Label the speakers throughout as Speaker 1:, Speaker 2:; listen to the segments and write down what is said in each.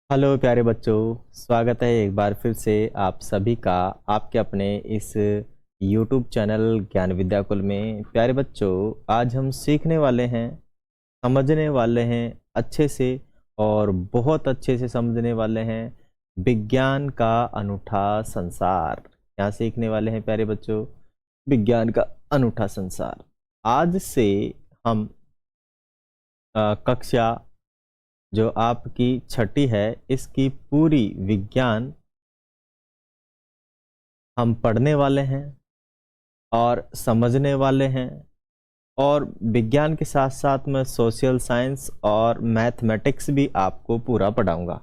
Speaker 1: Hello प्यारे बच्चों, स्वागत है एक बार फिर से आप सभी का आपके अपने इस YouTube चैनल ज्ञान विद्याकुल में। प्यारे बच्चों, आज हम सीखने वाले हैं, समझने वाले हैं अच्छे से और बहुत अच्छे से समझने वाले हैं विज्ञान का अनूठा संसार। क्या सीखने वाले हैं प्यारे बच्चों? विज्ञान का अनूठा संसार। आज से हम कक्षा जो आपकी छठी है, इसकी पूरी विज्ञान हम पढ़ने वाले हैं और समझने वाले हैं। और विज्ञान के साथ साथ मैं सोशल साइंस और मैथमेटिक्स भी आपको पूरा पढ़ाऊंगा।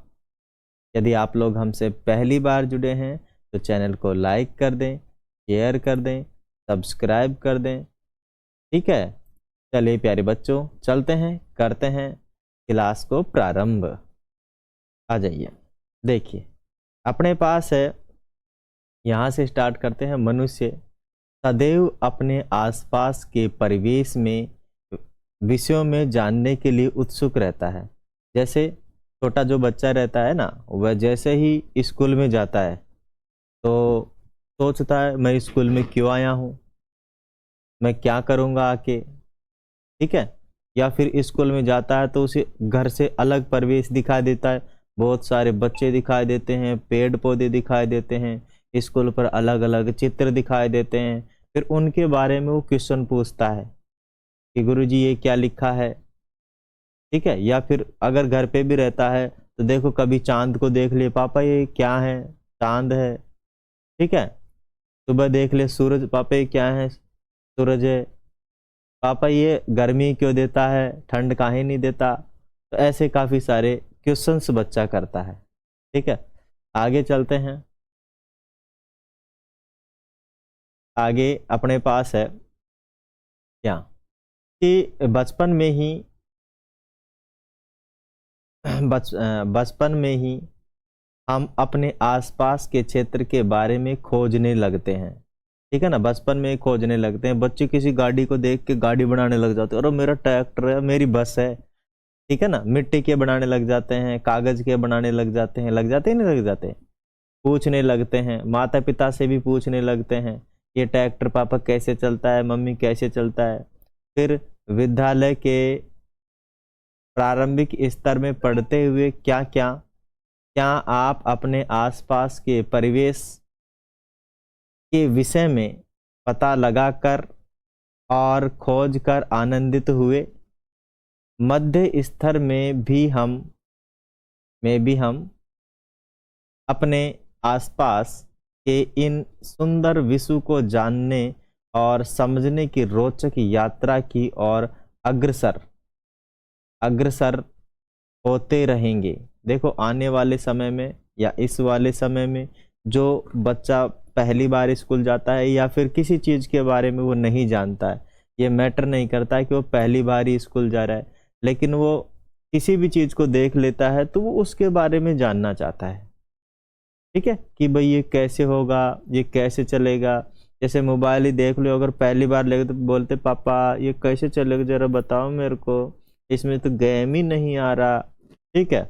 Speaker 1: यदि आप लोग हमसे पहली बार जुड़े हैं तो चैनल को लाइक कर दें, शेयर कर दें, सब्सक्राइब कर दें। ठीक है, चलिए प्यारे बच्चों, चलते हैं, करते हैं क्लास को प्रारंभ। आ जाइए, देखिए अपने पास है, यहाँ से स्टार्ट करते हैं। मनुष्य सदैव अपने आसपास के परिवेश में विषयों में जानने के लिए उत्सुक रहता है। जैसे छोटा जो बच्चा रहता है ना, वह जैसे ही स्कूल में जाता है तो सोचता है मैं स्कूल में क्यों आया हूँ, मैं क्या करूँगा आके। ठीक है, या फिर स्कूल में जाता है तो उसे घर से अलग परिवेश दिखाई देता है, बहुत सारे बच्चे दिखाई देते हैं, पेड़ पौधे दिखाई देते हैं, स्कूल पर अलग अलग चित्र दिखाई देते हैं। फिर उनके बारे में वो क्वेश्चन पूछता है कि गुरुजी ये क्या लिखा है। ठीक है, या फिर अगर घर पे भी रहता है तो देखो कभी चांद को देख लिए, पापा ये क्या है, चांद है। ठीक है, सुबह देख ले सूरज, पापा ये क्या है, सूरज है। पापा ये गर्मी क्यों देता है, ठंड काहे नहीं देता। तो ऐसे काफी सारे क्वेश्चंस बच्चा करता है। ठीक है, आगे चलते हैं। आगे अपने पास है क्या कि बचपन में ही बचपन में ही हम अपने आसपास के क्षेत्र के बारे में खोजने लगते हैं। ठीक है ना, बचपन में ही खोजने लगते हैं। बच्चे किसी गाड़ी को देख के गाड़ी बनाने लग जाते हैं, अरे मेरा ट्रैक्टर है, मेरी बस है। ठीक है ना, मिट्टी के बनाने लग जाते हैं, कागज के बनाने लग जाते हैं, लग जाते हैं नहीं लग जाते, पूछने लगते हैं, माता पिता से भी पूछने लगते हैं ये ट्रैक्टर पापा कैसे चलता है, मम्मी कैसे चलता है। फिर विद्यालय के प्रारंभिक स्तर में पढ़ते हुए क्या आप अपने आसपास के परिवेश के विषय में पता लगाकर और खोज कर आनंदित हुए। मध्य स्तर में भी हम अपने आसपास के इन सुंदर विश्व को जानने और समझने की रोचक यात्रा की ओर अग्रसर अग्रसर होते रहेंगे। देखो आने वाले समय में या इस वाले समय में जो बच्चा पहली बार स्कूल जाता है या फिर किसी चीज़ के बारे में वो नहीं जानता है, ये मैटर नहीं करता है कि वो पहली बार ही स्कूल जा रहा है, लेकिन वो किसी भी चीज़ को देख लेता है तो वो उसके बारे में जानना चाहता है। ठीक है, कि भाई ये कैसे होगा, ये कैसे चलेगा। जैसे मोबाइल ही देख लो, अगर पहली बार लेगे तो बोलते पापा ये कैसे चलेगा, जरा बताओ मेरे को, इसमें तो गेम ही नहीं आ रहा। ठीक है,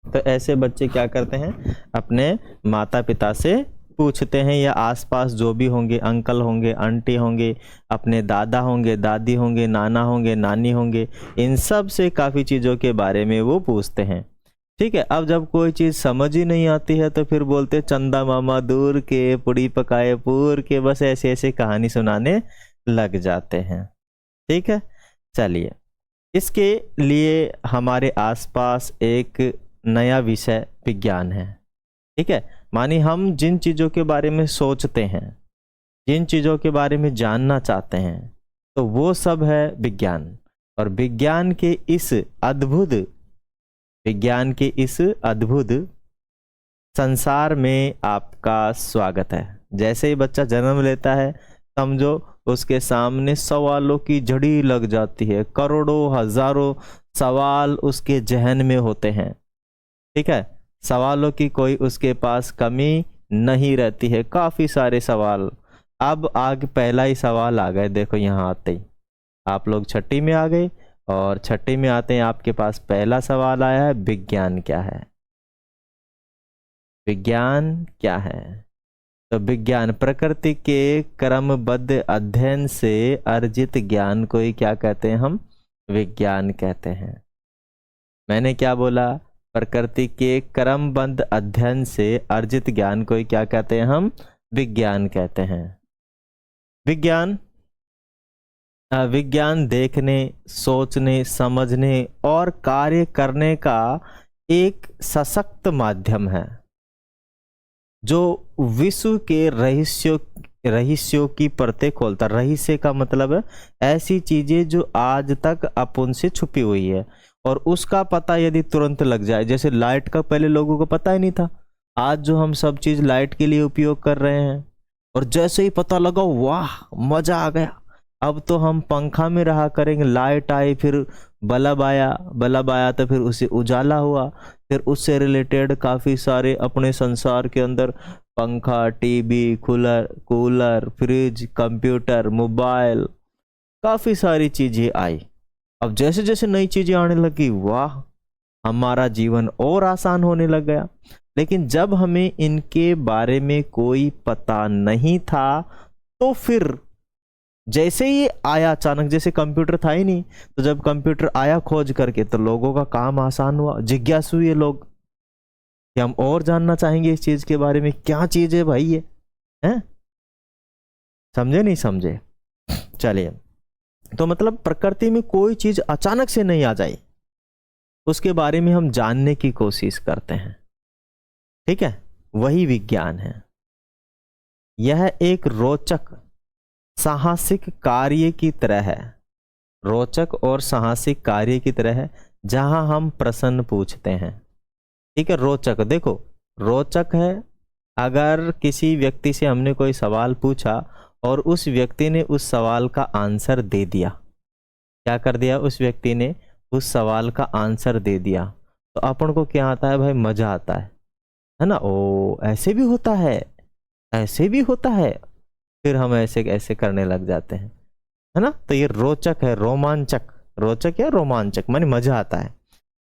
Speaker 1: तो ऐसे बच्चे क्या करते हैं, अपने माता पिता से पूछते हैं, या आसपास जो भी होंगे, अंकल होंगे, आंटी होंगे, अपने दादा होंगे, दादी होंगे, नाना होंगे, नानी होंगे, इन सब से काफ़ी चीज़ों के बारे में वो पूछते हैं। ठीक है, अब जब कोई चीज़ समझ ही नहीं आती है तो फिर बोलते चंदा मामा दूर के, पुड़ी पकाए पूर के, बस ऐसे ऐसे कहानी सुनाने लग जाते हैं। ठीक है, चलिए इसके लिए हमारे आसपास एक नया विषय विज्ञान है। ठीक है, मानी हम जिन चीज़ों के बारे में सोचते हैं, जिन चीज़ों के बारे में जानना चाहते हैं, तो वो सब है विज्ञान। और विज्ञान के इस अद्भुत संसार में आपका स्वागत है। जैसे ही बच्चा जन्म लेता है, समझो उसके सामने सवालों की झड़ी लग जाती है, करोड़ों हजारों सवाल उसके जहन में होते हैं। ठीक है, सवालों की कोई उसके पास कमी नहीं रहती है, काफी सारे सवाल। अब आगे पहला ही सवाल आ गए, देखो यहाँ आते ही आप लोग छठी में आ गए, और छठी में आते हैं आपके पास पहला सवाल आया है, विज्ञान क्या है। विज्ञान क्या है? तो विज्ञान प्रकृति के क्रमबद्ध अध्ययन से अर्जित ज्ञान को ही क्या कहते हैं हम? विज्ञान कहते हैं। मैंने क्या बोला? प्रकृति के क्रमबद्ध अध्ययन से अर्जित ज्ञान को ही क्या कहते हैं हम? विज्ञान कहते हैं। विज्ञान विज्ञान देखने, सोचने, समझने और कार्य करने का एक सशक्त माध्यम है जो विश्व के रहस्यों की परतें खोलता। रहस्य का मतलब है ऐसी चीजें जो आज तक अपन से छुपी हुई है और उसका पता यदि तुरंत लग जाए। जैसे लाइट का पहले लोगों को पता ही नहीं था, आज जो हम सब चीज लाइट के लिए उपयोग कर रहे हैं, और जैसे ही पता लगा वाह मजा आ गया, अब तो हम पंखा में रहा करेंगे। लाइट आई, फिर बल्ब आया तो फिर उसे उजाला हुआ, फिर उससे रिलेटेड काफ़ी सारे अपने संसार के अंदर पंखा, TV, cooler, fridge, computer, mobile, काफ़ी सारी चीज़ें आई। अब जैसे जैसे नई चीज़ें आने लगी, वाह हमारा जीवन और आसान होने लग गया। लेकिन जब हमें इनके बारे में कोई पता नहीं था तो फिर जैसे ही आया अचानक, जैसे कंप्यूटर था ही नहीं, तो जब कंप्यूटर आया खोज करके तो लोगों का काम आसान हुआ। जिज्ञासु हुए लोग कि हम और जानना चाहेंगे इस चीज के बारे में, क्या चीज है भाई ये, हैं? समझे नहीं समझे? चलिए, तो मतलब प्रकृति में कोई चीज अचानक से नहीं आ जाए, उसके बारे में हम जानने की कोशिश करते हैं। ठीक है, वही विज्ञान है। यह एक रोचक साहसिक कार्य की तरह है, रोचक और साहसिक कार्य की तरह है जहां हम प्रश्न पूछते हैं। ठीक है, रोचक, देखो रोचक है अगर किसी व्यक्ति से हमने कोई सवाल पूछा और उस व्यक्ति ने उस सवाल का आंसर दे दिया। क्या कर दिया? उस व्यक्ति ने उस सवाल का आंसर दे दिया, तो अपन को क्या आता है भाई? मजा आता है ना? ओ ऐसे भी होता है, ऐसे भी होता है, फिर हम ऐसे ऐसे करने लग जाते हैं, है ना? तो ये रोचक है, रोमांचक, रोचक या रोमांचक माने मजा आता है।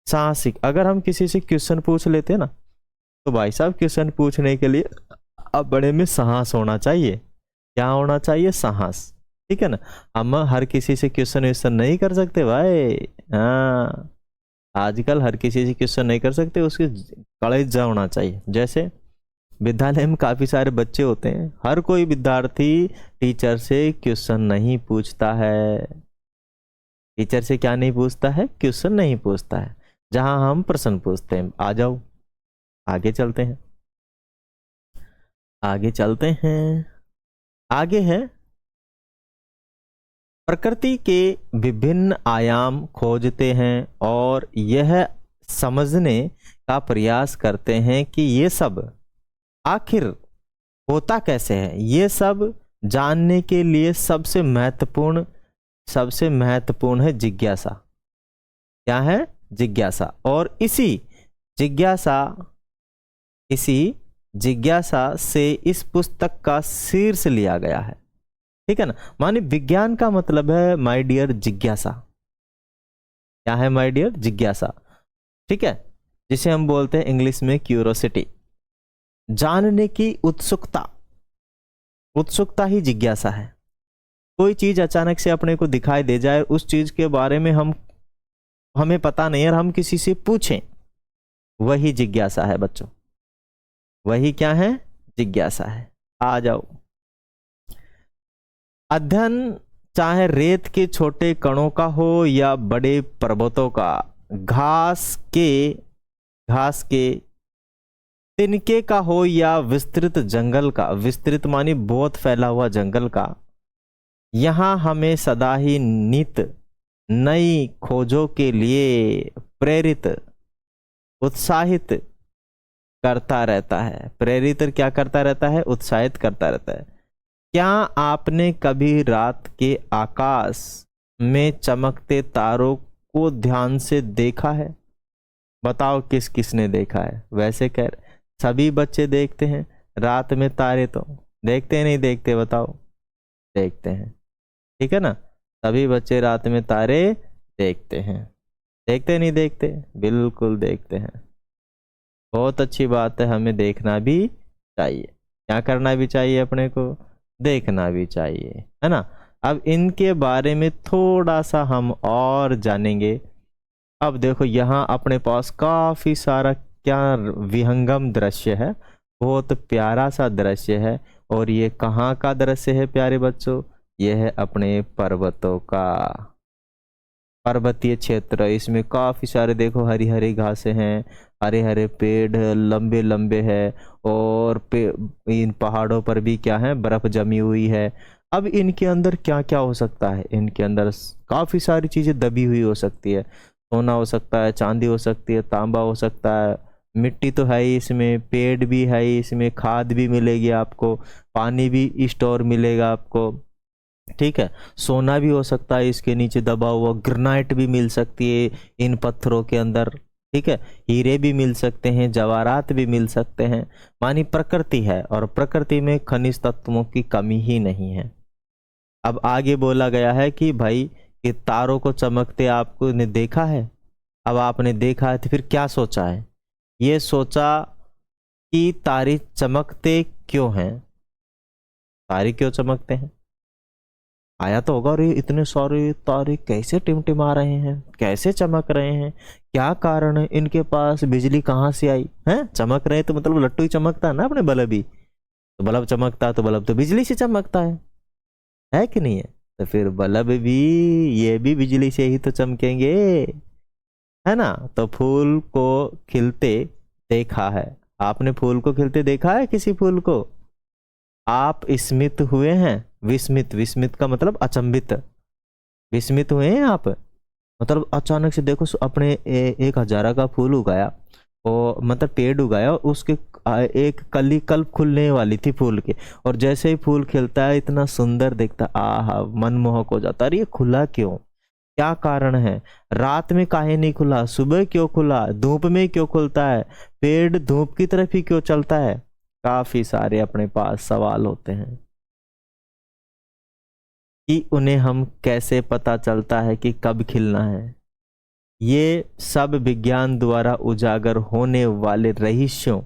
Speaker 1: साहसिक, अगर हम किसी से क्वेश्चन पूछ लेते हैं ना, तो भाई साहब क्वेश्चन पूछने के लिए अब बड़े में साहस होना चाहिए। क्या होना चाहिए? साहस। ठीक है ना? हम हर किसी से क्वेश्चन नहीं कर सकते भाई। हाँ, आजकल हर किसी से क्वेश्चन नहीं कर सकते, उसके कलेजा होना चाहिए। जैसे विद्यालय में काफी सारे बच्चे होते हैं, हर कोई विद्यार्थी टीचर से क्वेश्चन नहीं पूछता है। टीचर से क्या नहीं पूछता है? क्वेश्चन नहीं पूछता है। जहां हम प्रश्न पूछते हैं। आ जाओ आगे चलते हैं, आगे चलते हैं। आगे है प्रकृति के विभिन्न आयाम खोजते हैं और यह समझने का प्रयास करते हैं कि ये सब आखिर होता कैसे है। ये सब जानने के लिए सबसे महत्वपूर्ण है जिज्ञासा। क्या है? जिज्ञासा। और इसी जिज्ञासा से इस पुस्तक का शीर्ष लिया गया है। ठीक है ना? माने विज्ञान का मतलब है माय डियर जिज्ञासा। क्या है माय डियर? जिज्ञासा। ठीक है, जिसे हम बोलते हैं इंग्लिश में क्यूरोसिटी। जानने की उत्सुकता ही जिज्ञासा है। कोई चीज अचानक से अपने को दिखाई दे जाए, उस चीज के बारे में हमें पता नहीं है और हम किसी से पूछें, वही जिज्ञासा है बच्चों। वही क्या है? जिज्ञासा है। आ जाओ। अध्ययन चाहे रेत के छोटे कणों का हो या बड़े पर्वतों का, घास के तिनके का हो या विस्तृत जंगल का, विस्तृत मानी बहुत फैला हुआ जंगल का, यहां हमें सदा ही नित नई खोजों के लिए प्रेरित, उत्साहित करता रहता है। प्रेरित क्या करता रहता है? उत्साहित करता रहता है। क्या आपने कभी रात के आकाश में चमकते तारों को ध्यान से देखा है? बताओ किस किसने देखा है? वैसे कह सभी बच्चे देखते हैं रात में तारे, तो देखते हैं नहीं देखते? बताओ। देखते हैं। ठीक है ना? सभी बच्चे रात में तारे देखते हैं। देखते नहीं देखते? बिल्कुल देखते हैं। बहुत अच्छी बात है, हमें देखना भी चाहिए। क्या करना भी चाहिए अपने को? देखना भी चाहिए, है ना। अब इनके बारे में थोड़ा सा हम और जानेंगे। अब देखो यहाँ अपने पास काफी सारा क्या विहंगम दृश्य है, बहुत प्यारा सा दृश्य है। और ये कहाँ का दृश्य है प्यारे बच्चों? ये है अपने पर्वतों का, पर्वतीय क्षेत्र। इसमें काफी सारे देखो हरी हरी घासें हैं, हरे हरे पेड़ लंबे लंबे हैं, और इन पहाड़ों पर भी क्या है, बर्फ जमी हुई है। अब इनके अंदर क्या क्या हो सकता है? इनके अंदर काफी सारी चीजें दबी हुई हो सकती है। सोना हो सकता है, चांदी हो सकती है, तांबा हो सकता है, मिट्टी तो है ही इसमें, पेड़ भी है ही इसमें, खाद भी मिलेगी आपको, पानी भी स्टोर मिलेगा आपको, ठीक है। सोना भी हो सकता है इसके नीचे दबा हुआ, ग्रेनाइट भी मिल सकती है इन पत्थरों के अंदर, ठीक है। हीरे भी मिल सकते हैं, जवाहरात भी मिल सकते हैं। मानी प्रकृति है, और प्रकृति में खनिज तत्वों की कमी ही नहीं है। अब आगे बोला गया है कि भाई कि तारों को चमकते आपको ने देखा है। अब आपने देखा है तो फिर क्या सोचा है? ये सोचा कि तारे चमकते क्यों हैं, तारे क्यों चमकते हैं। आया तो होगा, अरे इतने सारे तारे कैसे टिमटिमा रहे हैं, कैसे चमक रहे हैं, क्या कारण है, इनके पास बिजली कहाँ से आई है? चमक रहे तो मतलब लट्टू ही चमकता है ना, अपने बल्ब ही तो, बल्ब चमकता है तो बल्ब तो बिजली से चमकता है कि नहीं है? तो फिर बल्ब भी, ये भी बिजली से ही तो चमकेंगे, है ना। तो फूल को खिलते देखा है आपने? फूल को खिलते देखा है किसी फूल को? आप स्मित हुए हैं? विस्मित, विस्मित का मतलब अचंभित, विस्मित हुए हैं आप? मतलब अचानक से देखो अपने एक हजारा का फूल उगाया, और मतलब पेड़ उगाया, और उसके एक कली कल खुलने वाली थी फूल के, और जैसे ही फूल खिलता है इतना सुंदर दिखता, आहा मनमोहक हो जाता है। अरे ये खुला क्यों, क्या कारण है? रात में काहे नहीं खुला, सुबह क्यों खुला, धूप में क्यों खुलता है, पेड़ धूप की तरफ ही क्यों चलता है? काफी सारे अपने पास सवाल होते हैं कि उन्हें हम कैसे पता चलता है कि कब खिलना है। ये सब विज्ञान द्वारा उजागर होने वाले रहस्यों,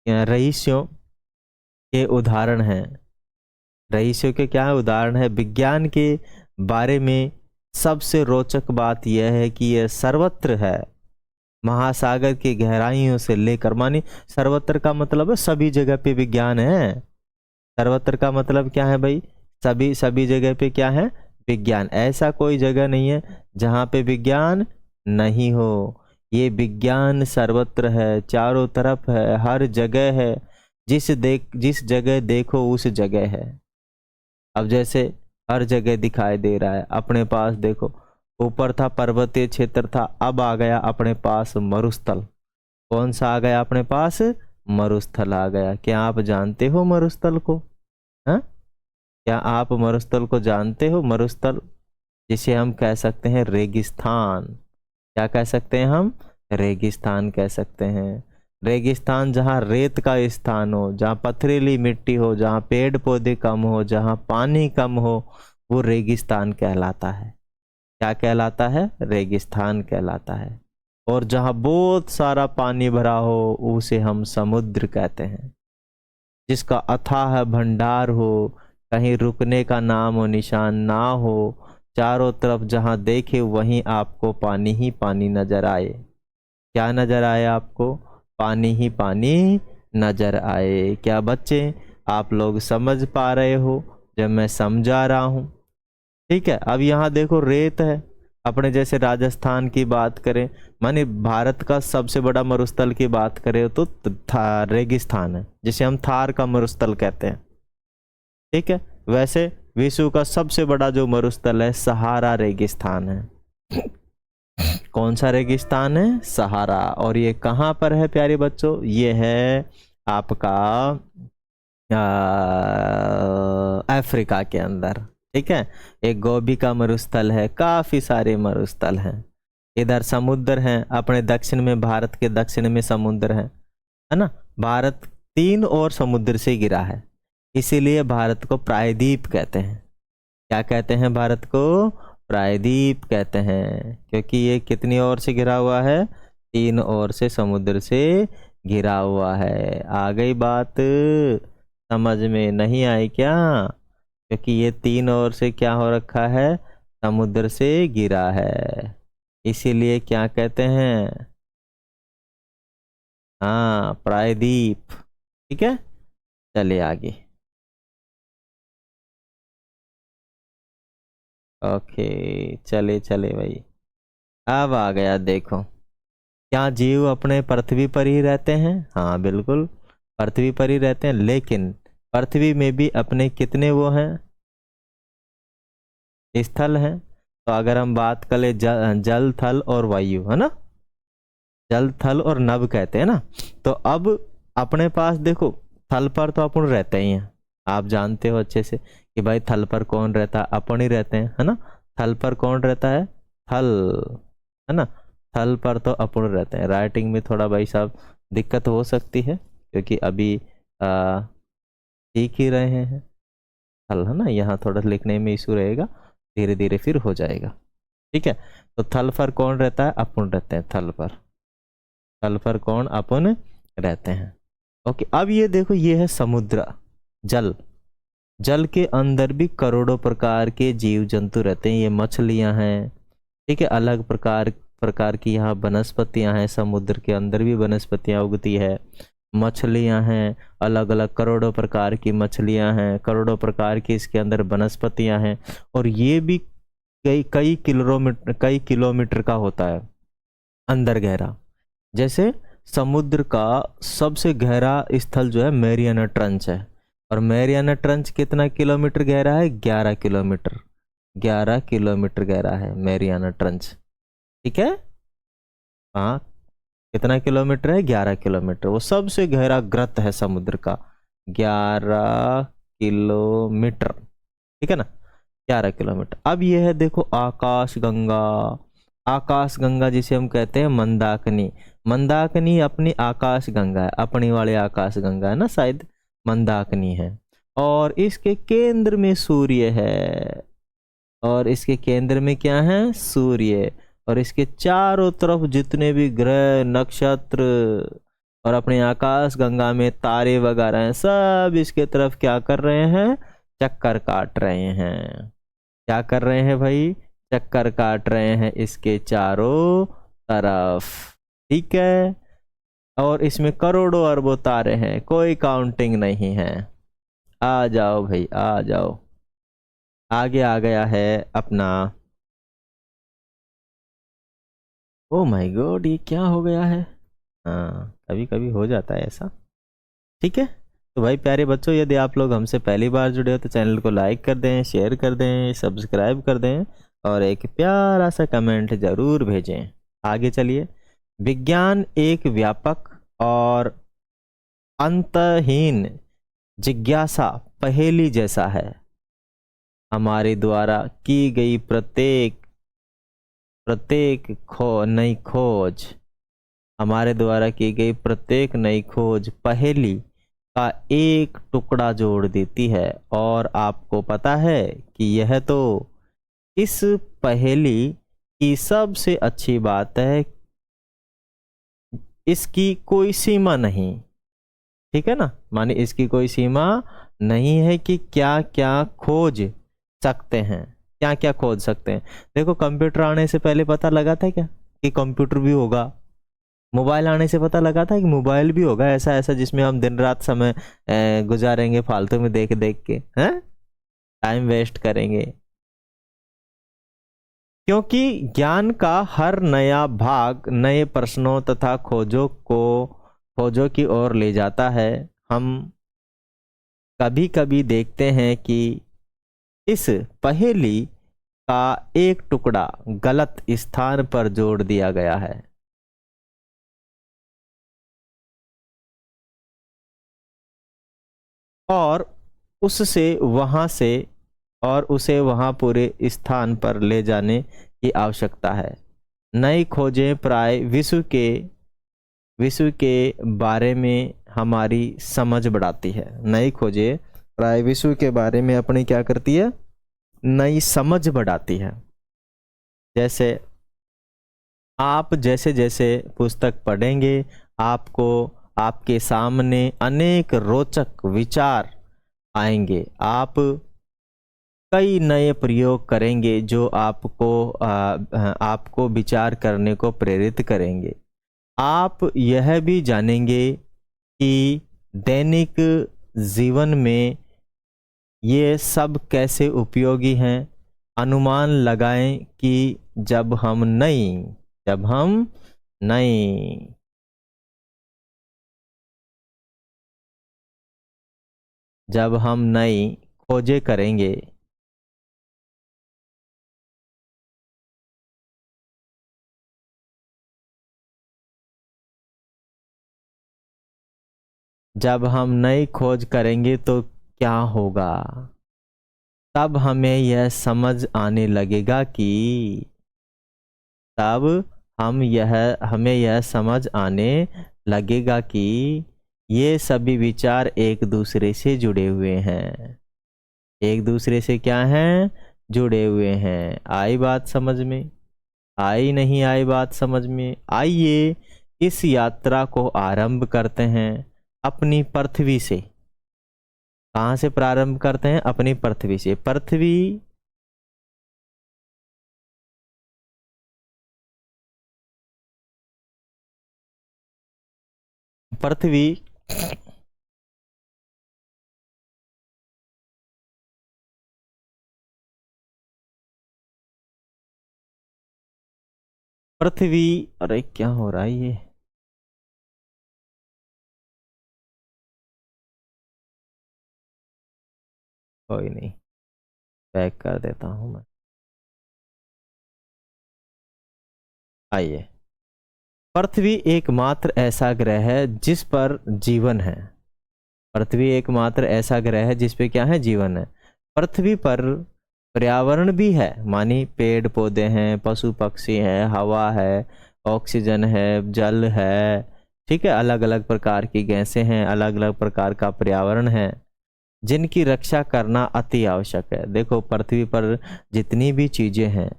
Speaker 1: रहस्यों के उदाहरण हैं। रहस्यों के क्या उदाहरण है? विज्ञान के बारे में सबसे रोचक बात यह है कि यह सर्वत्र है, महासागर की गहराइयों से लेकर, माने सर्वत्र का मतलब है सभी जगह पे विज्ञान है। सर्वत्र का मतलब क्या है भाई? सभी सभी जगह पे क्या है? विज्ञान। ऐसा कोई जगह नहीं है जहां पे विज्ञान नहीं हो। ये विज्ञान सर्वत्र है, चारों तरफ है, हर जगह है। जिस जगह देखो उस जगह है। अब जैसे हर जगह दिखाई दे रहा है अपने पास, देखो ऊपर था पर्वतीय क्षेत्र था, अब आ गया अपने पास मरुस्थल। कौन सा आ गया अपने पास? मरुस्थल आ गया। क्या आप जानते हो मरुस्थल को? हाँ, क्या आप मरुस्थल को जानते हो? मरुस्थल जिसे हम कह सकते हैं रेगिस्तान। क्या कह सकते हैं हम? रेगिस्तान कह सकते हैं। रेगिस्तान जहाँ रेत का स्थान हो, जहाँ पथरीली मिट्टी हो, जहाँ पेड़ पौधे कम हो, जहाँ पानी कम हो, वो रेगिस्तान कहलाता है। क्या कहलाता है? रेगिस्तान कहलाता है। और जहाँ बहुत सारा पानी भरा हो उसे हम समुद्र कहते हैं। जिसका अथाह भंडार हो, कहीं रुकने का नाम और निशान ना हो, चारों तरफ जहां देखे वहीं आपको पानी ही पानी नजर आए। क्या नजर आए आपको? पानी ही पानी नजर आए। क्या बच्चे आप लोग समझ पा रहे हो जब मैं समझा रहा हूं? ठीक है। अब यहाँ देखो रेत है, अपने जैसे राजस्थान की बात करें, माने भारत का सबसे बड़ा मरुस्थल की बात करें तो रेगिस्तान है, जिसे हम थार का मरुस्थल कहते हैं। ठीक है। वैसे विश्व का सबसे बड़ा जो मरुस्थल है सहारा रेगिस्तान है। कौन सा रेगिस्तान है? सहारा। और ये कहाँ पर है प्यारे बच्चों? ये है आपका अफ्रीका के अंदर। ठीक है। एक गोबी का मरुस्थल है, काफी सारे मरुस्थल हैं। इधर समुद्र हैं, अपने दक्षिण में, भारत के दक्षिण में समुद्र है ना। भारत 3 और समुद्र से घिरा है, इसीलिए भारत को प्रायद्वीप कहते हैं। क्या कहते हैं? भारत को प्रायद्वीप कहते हैं, क्योंकि ये कितनी ओर से घिरा हुआ है? तीन ओर से समुद्र से घिरा हुआ है। आ गई बात समझ में? नहीं आई क्या? क्योंकि ये तीन ओर से क्या हो रखा है, समुद्र से घिरा है, इसीलिए क्या कहते हैं? हाँ, प्रायद्वीप। ठीक है, चलिए आगे। ओके, चले चले भाई। अब आ गया, देखो। क्या जीव अपने पृथ्वी पर ही रहते हैं? हाँ बिल्कुल, पृथ्वी पर ही रहते हैं, लेकिन पृथ्वी में भी अपने कितने वो हैं, स्थल हैं। तो अगर हम बात करें जल थल और वायु, है ना, जल थल और नभ कहते हैं ना। तो अब अपने पास देखो, थल पर तो अपन रहते ही हैं, आप जानते हो अच्छे से कि भाई थल पर कौन रहता है, अपन ही रहते हैं, है ना। थल पर कौन रहता है? थल, है ना। थल पर तो अपन रहते हैं। राइटिंग में थोड़ा भाई साहब दिक्कत हो सकती है, क्योंकि अभी सीख ही रहे हैं। थल, है ना, यहाँ थोड़ा लिखने में इशू रहेगा, धीरे धीरे फिर हो जाएगा। ठीक है, तो थल पर कौन रहता है? अपन रहते हैं थल पर। थल पर कौन? अपन रहते हैं। ओके, अब ये देखो, ये है समुद्र, जल। जल के अंदर भी करोड़ों प्रकार के जीव जंतु रहते हैं। ये मछलियां हैं, ठीक है, अलग प्रकार प्रकार की यहाँ वनस्पतियां हैं, समुद्र के अंदर भी वनस्पतियां उगती है। मछलियां हैं, अलग अलग करोड़ों प्रकार की मछलियां हैं, करोड़ों प्रकार की इसके अंदर वनस्पतियां हैं। और ये भी कई कई किलोमीटर का होता है अंदर गहरा। जैसे समुद्र का सबसे गहरा स्थल जो है मैरियाना ट्रंच है, और मैरियाना ट्रंच कितना किलोमीटर गहरा है? 11 किलोमीटर। 11 किलोमीटर गहरा है मैरियाना ट्रंच। ठीक है, हाँ, कितना किलोमीटर है? 11 किलोमीटर। वो सबसे गहरा गर्त है समुद्र का, 11 किलोमीटर। ठीक है ना, 11 किलोमीटर। अब यह है देखो आकाश गंगा। आकाश गंगा जिसे हम कहते हैं मंदाकिनी। मंदाकिनी अपनी आकाश गंगा है, अपनी वाली आकाश गंगा है ना, शायद मंदाकिनी है। और इसके केंद्र में सूर्य है, और इसके केंद्र में क्या है? सूर्य। और इसके चारों तरफ जितने भी ग्रह नक्षत्र और अपने आकाश गंगा में तारे वगैरह हैं, सब इसके तरफ क्या कर रहे हैं? चक्कर काट रहे हैं। क्या कर रहे हैं भाई? चक्कर काट रहे हैं इसके चारों तरफ। ठीक है, और इसमें करोड़ों अरबों तारे हैं, कोई काउंटिंग नहीं है। आ जाओ भाई, आ जाओ। आगे आ गया है अपना। ओ माय गॉड, ये क्या हो गया है? हाँ, कभी कभी हो जाता है ऐसा। ठीक है, तो भाई प्यारे बच्चों, यदि आप लोग हमसे पहली बार जुड़े हो तो चैनल को लाइक कर दें, शेयर कर दें, सब्सक्राइब कर दें, और एक प्यारा सा कमेंट जरूर भेजें। आगे चलिए। विज्ञान एक व्यापक और अंतहीन जिज्ञासा पहेली जैसा है। हमारे द्वारा की गई प्रत्येक प्रत्येक नई खोज, हमारे द्वारा की गई प्रत्येक नई खोज पहेली का एक टुकड़ा जोड़ देती है। और आपको पता है कि यह तो इस पहेली की सबसे अच्छी बात है, इसकी कोई सीमा नहीं। ठीक है ना, माने इसकी कोई सीमा नहीं है कि क्या क्या खोज सकते हैं, क्या क्या खोज सकते हैं। देखो, कंप्यूटर आने से पहले पता लगा था क्या कि कंप्यूटर भी होगा? मोबाइल आने से पता लगा था कि मोबाइल भी होगा, ऐसा ऐसा जिसमें हम दिन रात समय गुजारेंगे फालतू में देख देख के, हैं, टाइम वेस्ट करेंगे। क्योंकि ज्ञान का हर नया भाग नए प्रश्नों तथा खोजों की ओर ले जाता है। हम कभी कभी देखते हैं कि इस पहेली का एक टुकड़ा गलत स्थान पर जोड़ दिया गया है, और उससे वहां से और उसे वहां पूरे स्थान पर ले जाने की आवश्यकता है। नई खोजें प्राय विश्व के बारे में हमारी समझ बढ़ाती है। नई खोजें प्राय विश्व के बारे में अपनी क्या करती है? नई समझ बढ़ाती है। जैसे आप जैसे जैसे पुस्तक पढ़ेंगे, आपको आपके सामने अनेक रोचक विचार आएंगे। आप कई नए प्रयोग करेंगे जो आपको विचार करने को प्रेरित करेंगे। आप यह भी जानेंगे कि दैनिक जीवन में ये सब कैसे उपयोगी हैं। अनुमान लगाएं कि जब हम नई जब हम नई खोजें करेंगे, जब हम नई खोज करेंगे तो क्या होगा? तब तब हमें यह समझ आने लगेगा कि ये सभी विचार एक दूसरे से जुड़े हुए हैं। एक दूसरे से क्या हैं? जुड़े हुए हैं। आई बात समझ में? आई नहीं आई बात समझ में? आइए इस यात्रा को आरंभ करते हैं अपनी पृथ्वी से। कहाँ से प्रारंभ करते हैं? अपनी पृथ्वी से। पृथ्वी पृथ्वी पृथ्वी अरे क्या हो रहा है ये? कोई नहीं, बैक कर देता हूं मैं। आइए, पृथ्वी एकमात्र ऐसा ग्रह है जिस पर जीवन है। पृथ्वी एकमात्र ऐसा ग्रह है जिस पे क्या है? जीवन है। पृथ्वी पर पर्यावरण भी है, मानी पेड़ पौधे हैं, पशु पक्षी हैं, हवा है, ऑक्सीजन है, जल है। ठीक है, अलग अलग प्रकार की गैसें हैं, अलग अलग प्रकार का पर्यावरण है जिनकी रक्षा करना अति आवश्यक है। देखो, पृथ्वी पर जितनी भी चीजें हैं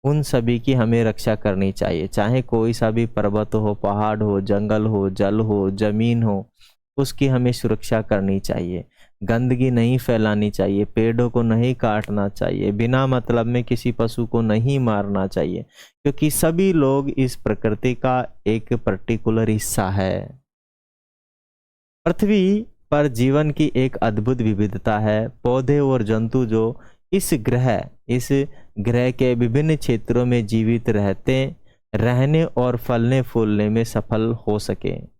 Speaker 1: उन सभी की हमें रक्षा करनी चाहिए। चाहे कोई सा भी पर्वत हो, पहाड़ हो, जंगल हो, जल हो, जमीन हो, उसकी हमें सुरक्षा करनी चाहिए। गंदगी नहीं फैलानी चाहिए, पेड़ों को नहीं काटना चाहिए, बिना मतलब में किसी पशु को नहीं मारना चाहिए, क्योंकि सभी लोग इस प्रकृति का एक पर्टिकुलर हिस्सा है। पृथ्वी पर जीवन की एक अद्भुत विविधता है। पौधे और जंतु जो इस ग्रह के विभिन्न क्षेत्रों में जीवित रहने और फलने फूलने में सफल हो सके।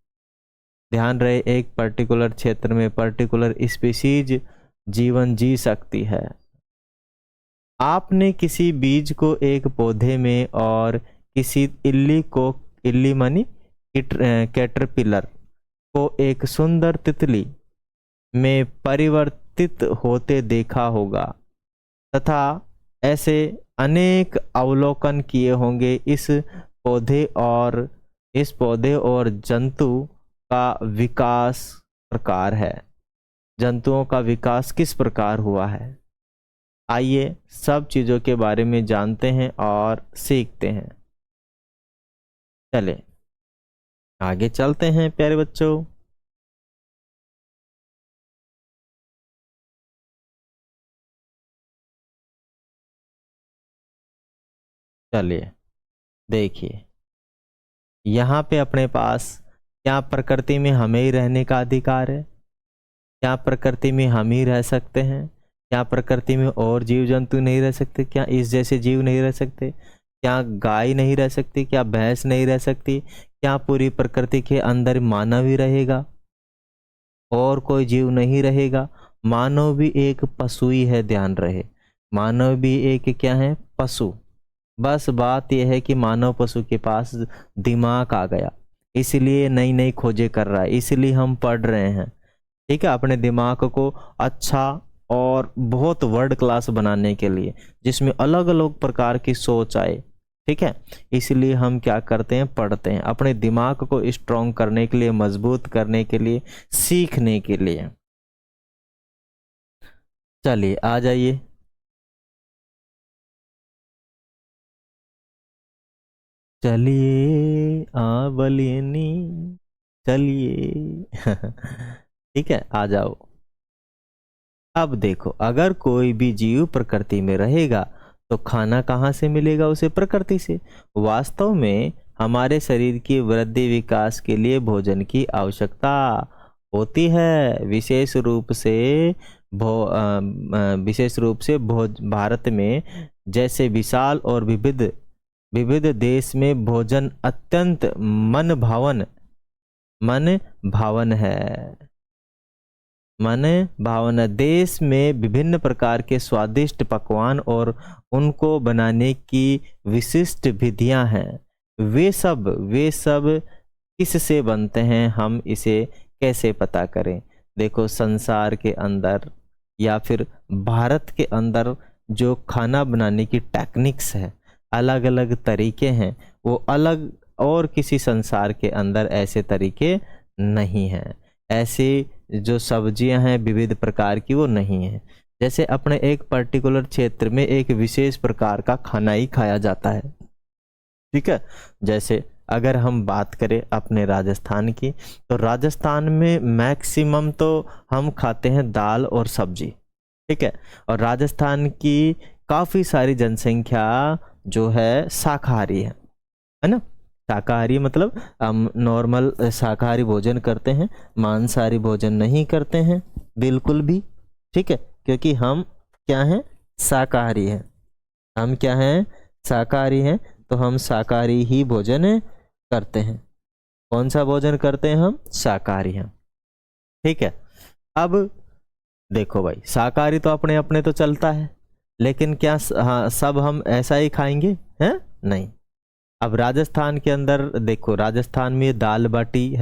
Speaker 1: ध्यान रहे, एक पर्टिकुलर क्षेत्र में पर्टिकुलर स्पीशीज जीवन जी सकती है। आपने किसी बीज को एक पौधे में और किसी इल्ली मानी कैटरपिलर को एक सुंदर तितली में परिवर्तित होते देखा होगा, तथा ऐसे अनेक अवलोकन किए होंगे। पौधे और इस पौधे और जंतु का विकास प्रकार है। जंतुओं का विकास किस प्रकार हुआ है? आइए सब चीजों के बारे में जानते हैं और सीखते हैं। चले आगे चलते हैं प्यारे बच्चों। चलिए देखिए, यहाँ पे अपने पास क्या प्रकृति में हमें ही रहने का अधिकार है? क्या प्रकृति में हम ही रह सकते हैं? क्या प्रकृति में और जीव जंतु नहीं रह सकते? क्या इस जैसे जीव नहीं रह सकते? क्या गाय नहीं रह सकती? क्या भैंस नहीं रह सकती? क्या पूरी प्रकृति के अंदर मानव ही रहेगा और कोई जीव नहीं रहेगा? मानव भी एक पशु ही है, ध्यान रहे। मानव भी एक क्या है? पशु। बस बात यह है कि मानव पशु के पास दिमाग आ गया, इसलिए नई नई खोजें कर रहा है, इसलिए हम पढ़ रहे हैं। ठीक है, अपने दिमाग को अच्छा और बहुत वर्ल्ड क्लास बनाने के लिए, जिसमें अलग अलग प्रकार की सोच आए। ठीक है, इसलिए हम क्या करते हैं? पढ़ते हैं, अपने दिमाग को स्ट्रॉन्ग करने के लिए, मजबूत करने के लिए, सीखने के लिए। चलिए आ जाइए। चलिए बलिनी चलिए। ठीक है, आ जाओ। अब देखो, अगर कोई भी जीव प्रकृति में रहेगा तो खाना कहाँ से मिलेगा उसे? प्रकृति से। वास्तव में हमारे शरीर की वृद्धि विकास के लिए भोजन की आवश्यकता होती है। विशेष रूप से भारत में जैसे विशाल और विविध विविध देश में भोजन अत्यंत मन भावन है। मन भावन देश में विभिन्न प्रकार के स्वादिष्ट पकवान और उनको बनाने की विशिष्ट विधियां हैं। वे सब किससे बनते हैं, हम इसे कैसे पता करें? देखो, संसार के अंदर या फिर भारत के अंदर जो खाना बनाने की टेक्निक्स है, अलग अलग तरीके हैं, वो अलग, और किसी संसार के अंदर ऐसे तरीके नहीं हैं। ऐसे जो सब्जियां हैं विविध प्रकार की, वो नहीं है। जैसे अपने एक पर्टिकुलर क्षेत्र में एक विशेष प्रकार का खाना ही खाया जाता है। ठीक है, जैसे अगर हम बात करें अपने राजस्थान की, तो राजस्थान में मैक्सिमम तो हम खाते हैं दाल और सब्जी। ठीक है, और राजस्थान की काफ़ी सारी जनसंख्या जो है शाकाहारी है ना। शाकाहारी मतलब हम नॉर्मल शाकाहारी भोजन करते हैं, मांसाहारी भोजन नहीं करते हैं बिल्कुल भी। ठीक है, क्योंकि हम क्या हैं? शाकाहारी हैं। हम क्या हैं? शाकाहारी हैं, तो हम शाकाहारी ही भोजन करते हैं। कौन सा भोजन करते हैं? हम शाकाहारी हैं। ठीक है, अब देखो भाई, शाकाहारी तो अपने अपने तो चलता है, लेकिन क्या हाँ सब हम ऐसा ही खाएंगे? हैं? नहीं। अब राजस्थान के अंदर देखो, राजस्थान में दाल बाटी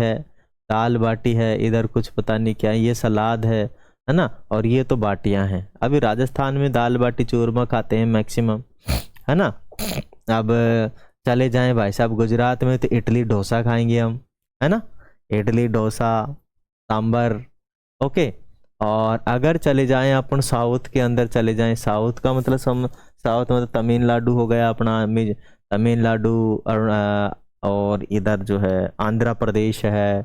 Speaker 1: है, इधर कुछ पता नहीं क्या, ये सलाद है ना, और ये तो बाटियां हैं। अभी राजस्थान में दाल बाटी चूरमा खाते हैं मैक्सिमम, है ना। अब चले जाएं भाई साहब गुजरात में, तो इडली डोसा खाएंगे हम, है ना। इडली डोसा सांबर, ओके। और अगर चले जाएं अपन साउथ के अंदर, चले जाएं, साउथ का मतलब साउथ मतलब तमिलनाडु हो गया अपना, तमिलनाडु, और इधर जो है आंध्र प्रदेश है,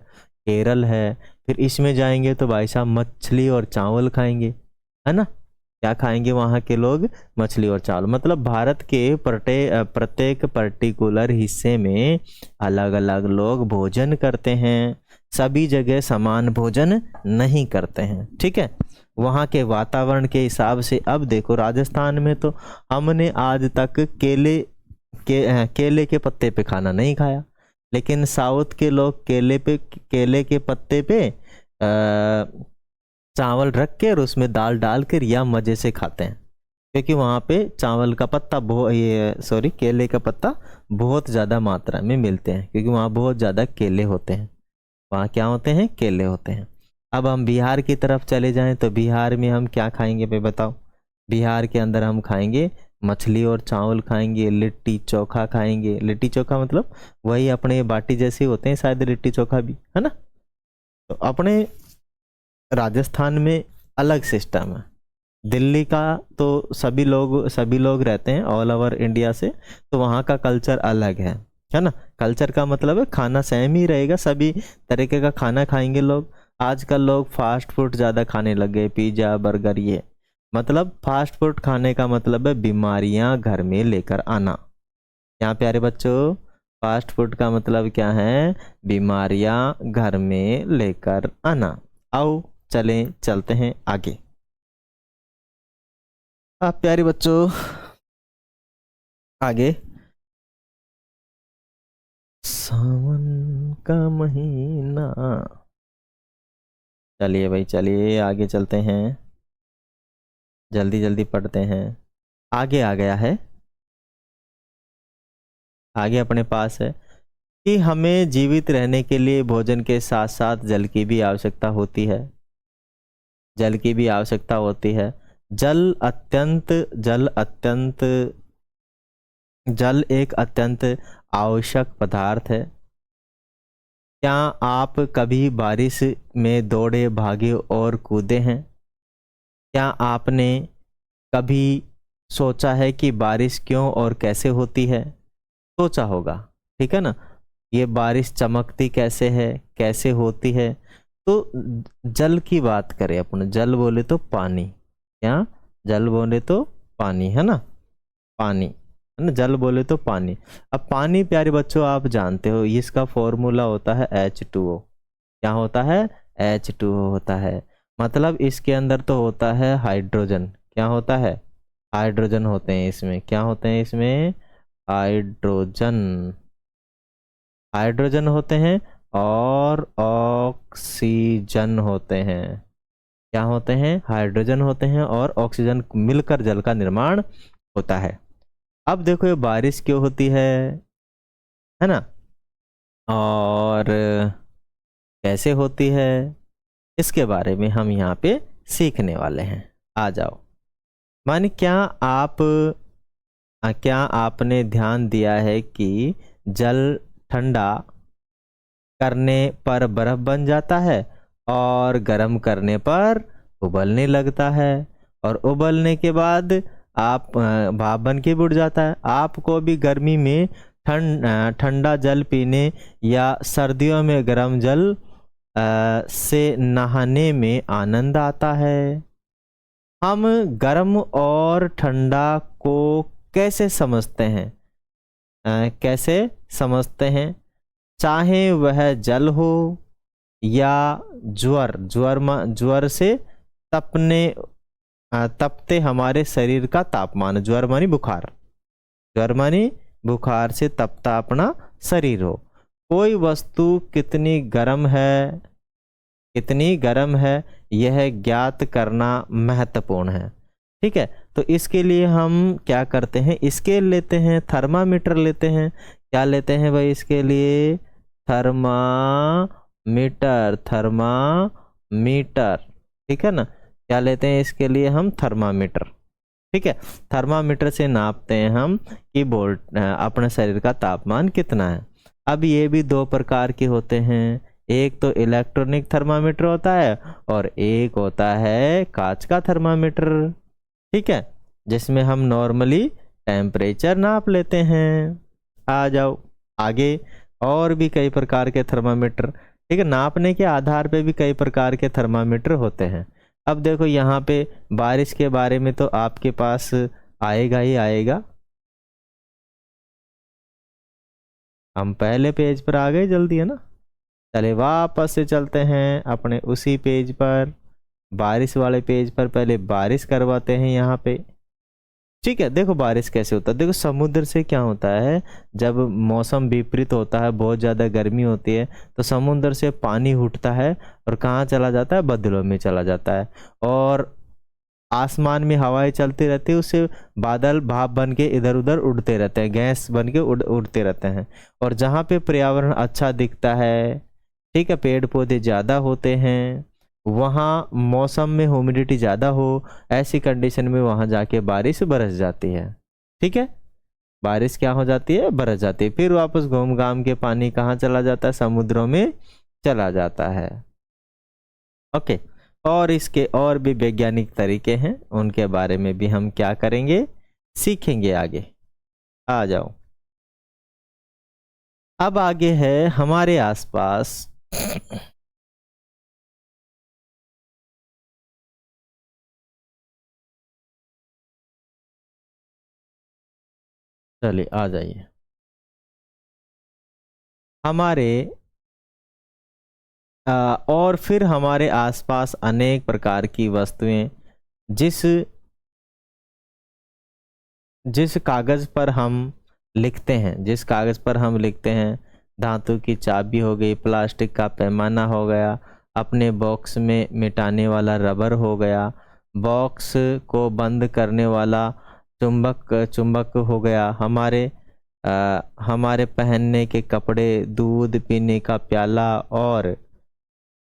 Speaker 1: केरल है। फिर इसमें जाएंगे तो भाई साहब मछली और चावल खाएंगे, है ना। क्या खाएंगे वहाँ के लोग? मछली और चावल। मतलब भारत के प्रत्येक पर्टिकुलर हिस्से में अलग अलग लोग भोजन करते हैं, सभी जगह समान भोजन नहीं करते हैं। ठीक है, वहाँ के वातावरण के हिसाब से। अब देखो, राजस्थान में तो हमने आज तक केले के पत्ते पे खाना नहीं खाया, लेकिन साउथ के लोग केले के पत्ते पे चावल रख के और उसमें दाल डाल कर या मजे से खाते हैं, क्योंकि वहाँ पे चावल का पत्ता केले का पत्ता बहुत ज़्यादा मात्रा में मिलते हैं, क्योंकि वहाँ बहुत ज़्यादा केले होते हैं। वहाँ क्या होते हैं? केले होते हैं। अब हम बिहार की तरफ चले जाएं तो बिहार में हम क्या खाएंगे भाई बताओ? बिहार के अंदर हम खाएंगे मछली और चावल खाएंगे, लिट्टी चोखा खाएंगे। लिट्टी चोखा मतलब वही अपने बाटी जैसे होते हैं शायद, लिट्टी चोखा भी, है ना। तो अपने राजस्थान में अलग सिस्टम है। दिल्ली का तो सभी लोग रहते हैं ऑल ओवर इंडिया से, तो वहाँ का कल्चर अलग है ना। कल्चर का मतलब है खाना सेम ही रहेगा, सभी तरीके का खाना खाएंगे लोग। आजकल लोग फास्ट फूड ज़्यादा खाने लग गए, पिज़्ज़ा बर्गर। ये मतलब फास्ट फूड खाने का मतलब है बीमारियां घर में लेकर आना। यहाँ प्यारे बच्चों, फास्ट फूड का मतलब क्या है? बीमारियां घर में लेकर आना। आओ चलते हैं आगे। आप प्यारे बच्चों आगे, सावन का महीना, चलिए भाई चलिए आगे चलते हैं, जल्दी जल्दी पढ़ते हैं। आगे आ गया है, आगे अपने पास है कि हमें जीवित रहने के लिए भोजन के साथ साथ जल की भी आवश्यकता होती है। जल की भी आवश्यकता होती है। जल एक अत्यंत आवश्यक पदार्थ है। क्या आप कभी बारिश में दौड़े भागे और कूदे हैं? क्या आपने कभी सोचा है कि बारिश क्यों और कैसे होती है? सोचा होगा, ठीक है ना। ये बारिश चमकती कैसे है, कैसे होती है। तो जल की बात करें अपन, जल बोले तो पानी, क्या, जल बोले तो पानी, है ना, पानी, है ना, जल बोले तो पानी। अब पानी प्यारे बच्चों आप जानते हो इसका फॉर्मूला होता है H2O। क्या होता है, H2O होता है। मतलब इसके अंदर तो होता है हाइड्रोजन, क्या होता है, हाइड्रोजन होते हैं इसमें, क्या होते हैं इसमें, हाइड्रोजन, हाइड्रोजन होते हैं और ऑक्सीजन होते हैं। क्या होते हैं, हाइड्रोजन होते हैं और ऑक्सीजन मिलकर जल का निर्माण होता है। अब देखो ये बारिश क्यों होती है ना, और कैसे होती है, इसके बारे में हम यहाँ पे सीखने वाले हैं। आ जाओ। माने क्या आपने ध्यान दिया है कि जल ठंडा करने पर बर्फ बन जाता है और गर्म करने पर उबलने लगता है, और उबलने के बाद आप भाप बन के उड़ जाता है। आपको भी गर्मी में ठंडा जल पीने या सर्दियों में गर्म जल से नहाने में आनंद आता है। हम गर्म और ठंडा को कैसे समझते हैं, कैसे समझते हैं, चाहे वह जल हो या ज्वर से तपते हमारे शरीर का तापमान, ज्वर मानी बुखार, ज्वर मानी बुखार से तपता अपना शरीर हो। कोई वस्तु कितनी गर्म है यह ज्ञात करना महत्वपूर्ण है। ठीक है, तो इसके लिए हम क्या करते हैं, स्केल लेते हैं, थर्मामीटर लेते हैं। क्या लेते हैं भाई इसके लिए, थर्मामीटर, ठीक है ना, क्या लेते हैं इसके लिए हम, थर्मामीटर। ठीक है, थर्मामीटर से नापते हैं हम कि अपने शरीर का तापमान कितना है। अब ये भी दो प्रकार के होते हैं, एक तो इलेक्ट्रॉनिक थर्मामीटर होता है और एक होता है कांच का थर्मामीटर। ठीक है, जिसमें हम नॉर्मली टेम्परेचर नाप लेते हैं। आ जाओ आगे, और भी कई प्रकार के थर्मामीटर, ठीक है, नापने के आधार पे भी कई प्रकार के थर्मामीटर होते हैं। अब देखो यहाँ पे बारिश के बारे में तो आपके पास आएगा ही आएगा। हम पहले पेज पर आ गए जल्दी, है ना। चले वापस से चलते हैं अपने उसी पेज पर, बारिश वाले पेज पर। पहले बारिश करवाते हैं यहाँ पे। ठीक है, देखो बारिश कैसे होता है। देखो समुद्र से क्या होता है, जब मौसम विपरीत होता है, बहुत ज़्यादा गर्मी होती है, तो समुद्र से पानी उठता है और कहाँ चला जाता है, बादलों में चला जाता है। और आसमान में हवाएं चलती रहती है, उससे बादल भाप बन के इधर उधर उड़ते रहते हैं, गैस बन के उड़ते रहते हैं। और जहाँ पे पर्यावरण अच्छा दिखता है, ठीक है, पेड़ पौधे ज़्यादा होते हैं, वहाँ मौसम में ह्यूमिडिटी ज़्यादा हो, ऐसी कंडीशन में वहाँ जाके बारिश बरस जाती है। ठीक है, बारिश क्या हो जाती है, बरस जाती है। फिर वापस घूम घाम के पानी कहाँ चला जाता है, समुद्रों में चला जाता है। ओके, और इसके और भी वैज्ञानिक तरीके हैं, उनके बारे में भी हम क्या करेंगे, सीखेंगे आगे। आ जाओ। अब आगे है हमारे आसपास चलिए आ जाइए। हमारे और फिर हमारे आसपास अनेक प्रकार की वस्तुएं, जिस जिस कागज पर हम लिखते हैं, जिस कागज पर हम लिखते हैं, धातु की चाबी हो गई, प्लास्टिक का पैमाना हो गया, अपने बॉक्स में मिटाने वाला रबर हो गया, बॉक्स को बंद करने वाला चुंबक हो गया, हमारे पहनने के कपड़े, दूध पीने का प्याला और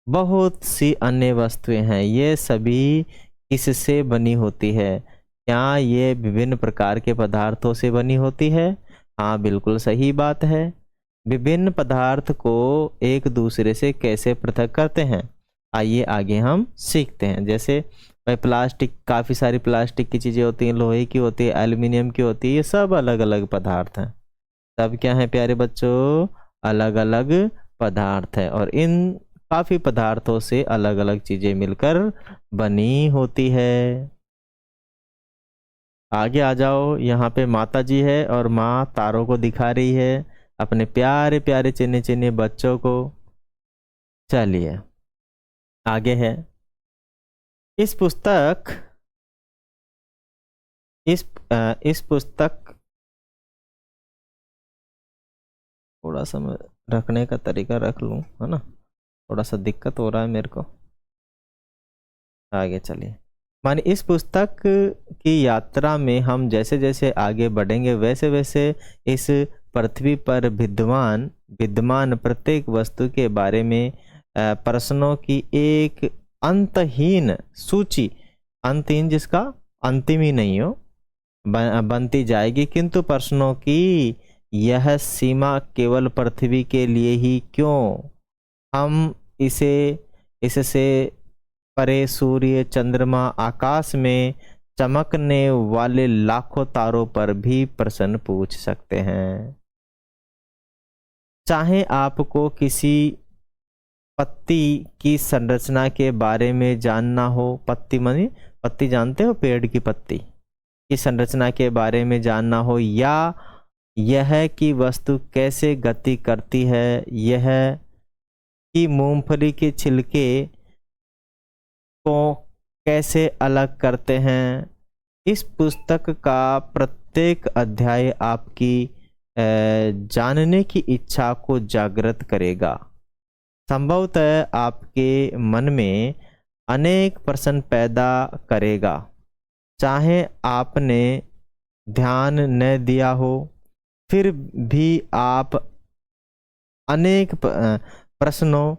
Speaker 1: बहुत सी अन्य वस्तुएं हैं। ये सभी किससे बनी होती है, क्या ये विभिन्न प्रकार के पदार्थों से बनी होती है। हाँ बिल्कुल सही बात है। विभिन्न पदार्थ को एक दूसरे से कैसे पृथक करते हैं, आइए आगे हम सीखते हैं। जैसे भाई प्लास्टिक, काफ़ी सारी प्लास्टिक की चीज़ें होती हैं, लोहे की होती है, एल्युमिनियम की होती है, ये सब अलग अलग पदार्थ हैं। सब क्या है प्यारे बच्चों, अलग अलग पदार्थ है, और इन काफी पदार्थों से अलग अलग चीजें मिलकर बनी होती है। आगे आ जाओ, यहाँ पे माता जी है और माँ तारों को दिखा रही है अपने प्यारे प्यारे चिन्ने चिन्ने बच्चों को। चलिए आगे है, इस पुस्तक इस पुस्तक थोड़ा सा मैं रखने का तरीका रख लूं, है ना, थोड़ा सा दिक्कत हो रहा है मेरे को। आगे चलिए, माने इस पुस्तक की यात्रा में हम जैसे जैसे आगे बढ़ेंगे वैसे वैसे इस पृथ्वी पर विद्यमान विद्यमान प्रत्येक वस्तु के बारे में प्रश्नों की एक अंतहीन सूची, अंतहीन जिसका अंतिम ही नहीं हो, बनती जाएगी। किंतु प्रश्नों की यह सीमा केवल पृथ्वी के लिए ही क्यों, हम इसे इससे परे सूर्य, चंद्रमा, आकाश में चमकने वाले लाखों तारों पर भी प्रश्न पूछ सकते हैं। चाहे आपको किसी पत्ती की संरचना के बारे में जानना हो, पत्ती मानी पत्ती जानते हो, पेड़ की पत्ती की संरचना के बारे में जानना हो, या यह कि वस्तु कैसे गति करती है, यह कि मूंगफली के छिलके को कैसे अलग करते हैं, इस पुस्तक का प्रत्येक अध्याय आपकी जानने की इच्छा को जागृत करेगा। संभवतः आपके मन में अनेक प्रश्न पैदा करेगा, चाहे आपने ध्यान न दिया हो, फिर भी आप अनेक प्रश्नों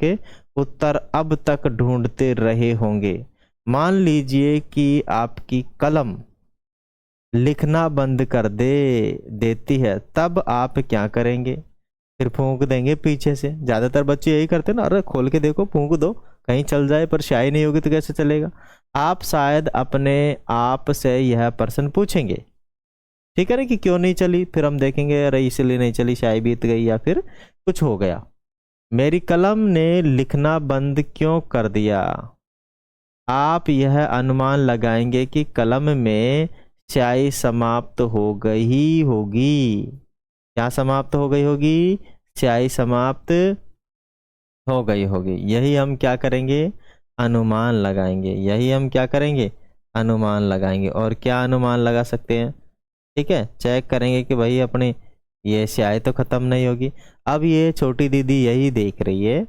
Speaker 1: के उत्तर अब तक ढूंढते रहे होंगे। मान लीजिए कि आपकी कलम लिखना बंद कर देती है, तब आप क्या करेंगे? फिर फूंक देंगे पीछे से। ज्यादातर बच्चे यही करते ना, अरे खोल के देखो, फूंक दो, कहीं चल जाए, पर स्याही नहीं होगी तो कैसे चलेगा। आप शायद अपने आप से यह प्रश्न पूछेंगे, ठीक है ना, कि क्यों नहीं चली। फिर हम देखेंगे अरे इसलिए नहीं चली, स्याही बीत गई या फिर कुछ हो गया। मेरी कलम ने लिखना बंद क्यों कर दिया? आप यह अनुमान लगाएंगे कि कलम में स्याही समाप्त हो गई होगी। क्या समाप्त हो गई होगी? स्याही समाप्त हो गई होगी। यही हम क्या करेंगे? अनुमान लगाएंगे। यही हम क्या करेंगे? अनुमान लगाएंगे। और क्या अनुमान लगा सकते हैं? ठीक है, चेक करेंगे कि भाई अपने ये स्याही तो खत्म नहीं होगी। अब ये छोटी दीदी यही देख रही है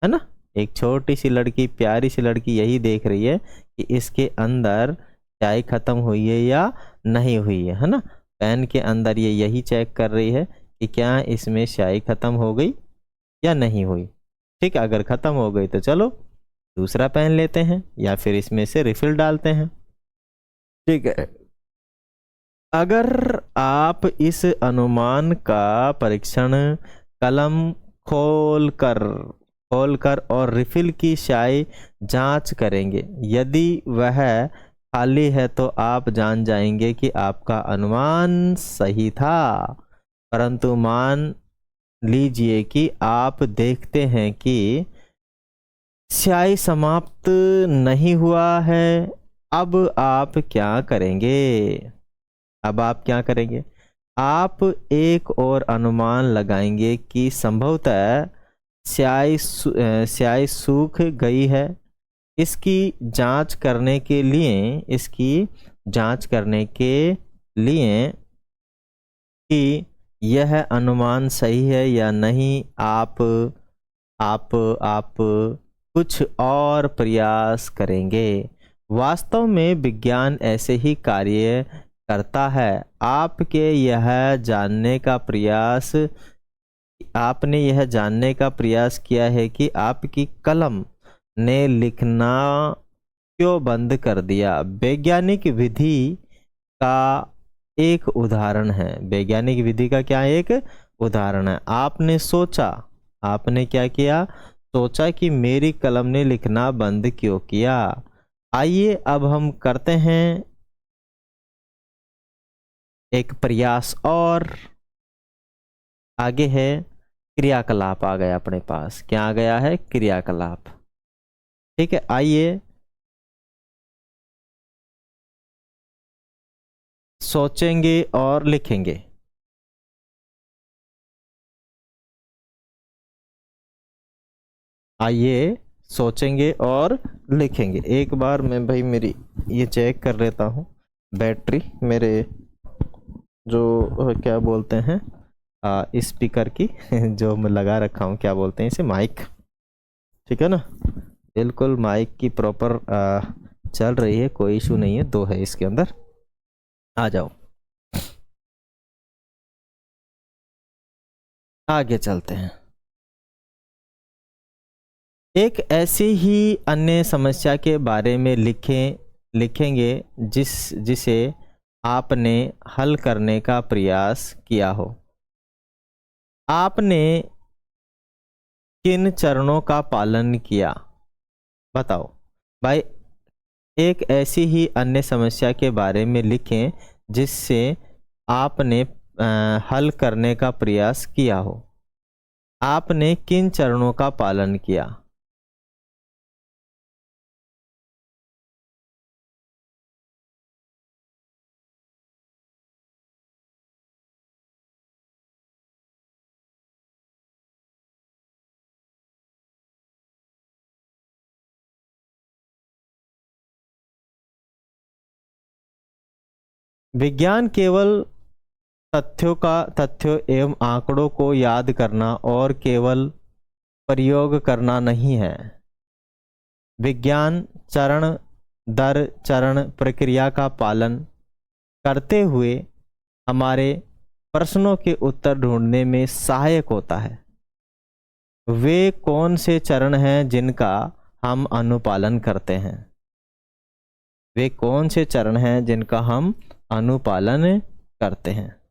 Speaker 1: ना, एक छोटी सी लड़की, प्यारी सी लड़की यही देख रही है कि इसके अंदर स्याही खत्म हुई है या नहीं हुई है ना। पेन के अंदर ये यही चेक कर रही है कि क्या इसमें स्याही खत्म हो गई या नहीं हुई। ठीक है, अगर खत्म हो गई तो चलो दूसरा पेन लेते हैं या फिर इसमें से रिफिल डालते हैं। ठीक है, अगर आप इस अनुमान का परीक्षण कलम खोलकर और रिफिल की स्याही जांच करेंगे, यदि वह खाली है तो आप जान जाएंगे कि आपका अनुमान सही था। परंतु मान लीजिए कि आप देखते हैं कि स्याही समाप्त नहीं हुआ है, अब आप क्या करेंगे? अब आप क्या करेंगे? आप एक और अनुमान लगाएंगे कि संभवतः स्याही सूख गई है। इसकी जांच करने के लिए कि यह अनुमान सही है या नहीं, आप कुछ और प्रयास करेंगे। वास्तव में विज्ञान ऐसे ही कार्य करता है। आपने यह जानने का प्रयास किया है कि आपकी कलम ने लिखना क्यों बंद कर दिया। वैज्ञानिक विधि का एक उदाहरण है। वैज्ञानिक विधि का क्या एक उदाहरण है? आपने क्या किया? सोचा कि मेरी कलम ने लिखना बंद क्यों किया। आइए अब हम करते हैं एक प्रयास, और आगे है क्रियाकलाप आ गया अपने पास। क्या आ गया है? क्रियाकलाप। ठीक है, आइए सोचेंगे और लिखेंगे। आइए सोचेंगे और लिखेंगे। एक बार मैं भाई मेरी ये चेक कर लेता हूँ बैटरी मेरे जो क्या बोलते हैं स्पीकर की जो मैं लगा रखा हूँ, क्या बोलते हैं इसे, माइक। ठीक है ना, बिल्कुल माइक की प्रॉपर चल रही है, कोई इशू नहीं है, दो है इसके अंदर। आ जाओ आगे चलते हैं। एक ऐसी ही अन्य समस्या के बारे में लिखेंगे जिसे आपने हल करने का प्रयास किया हो। आपने किन चरणों का पालन किया? बताओ भाई। एक ऐसी ही अन्य समस्या के बारे में लिखें जिससे आपने हल करने का प्रयास किया हो। आपने किन चरणों का पालन किया? विज्ञान केवल तथ्यों एवं आंकड़ों को याद करना और केवल प्रयोग करना नहीं है। विज्ञान चरण दर चरण प्रक्रिया का पालन करते हुए हमारे प्रश्नों के उत्तर ढूंढने में सहायक होता है। वे कौन से चरण हैं जिनका हम अनुपालन करते हैं? वे कौन से चरण हैं जिनका हम अनुपालन करते हैं?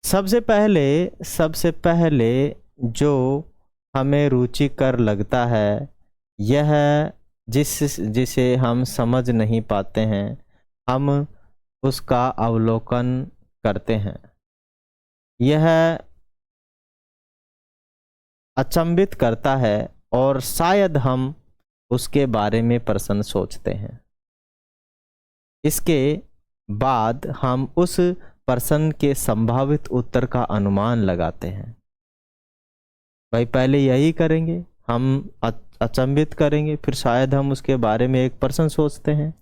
Speaker 1: सबसे पहले जो हमें रुचिकर लगता है, यह जिसे हम समझ नहीं पाते हैं, हम उसका अवलोकन करते हैं। यह अचंभित करता है और शायद हम उसके बारे में प्रश्न सोचते हैं। इसके बाद हम उस प्रश्न के संभावित उत्तर का अनुमान लगाते हैं। भाई पहले यही करेंगे, हम अचंभित करेंगे, फिर शायद हम उसके बारे में एक प्रश्न सोचते हैं,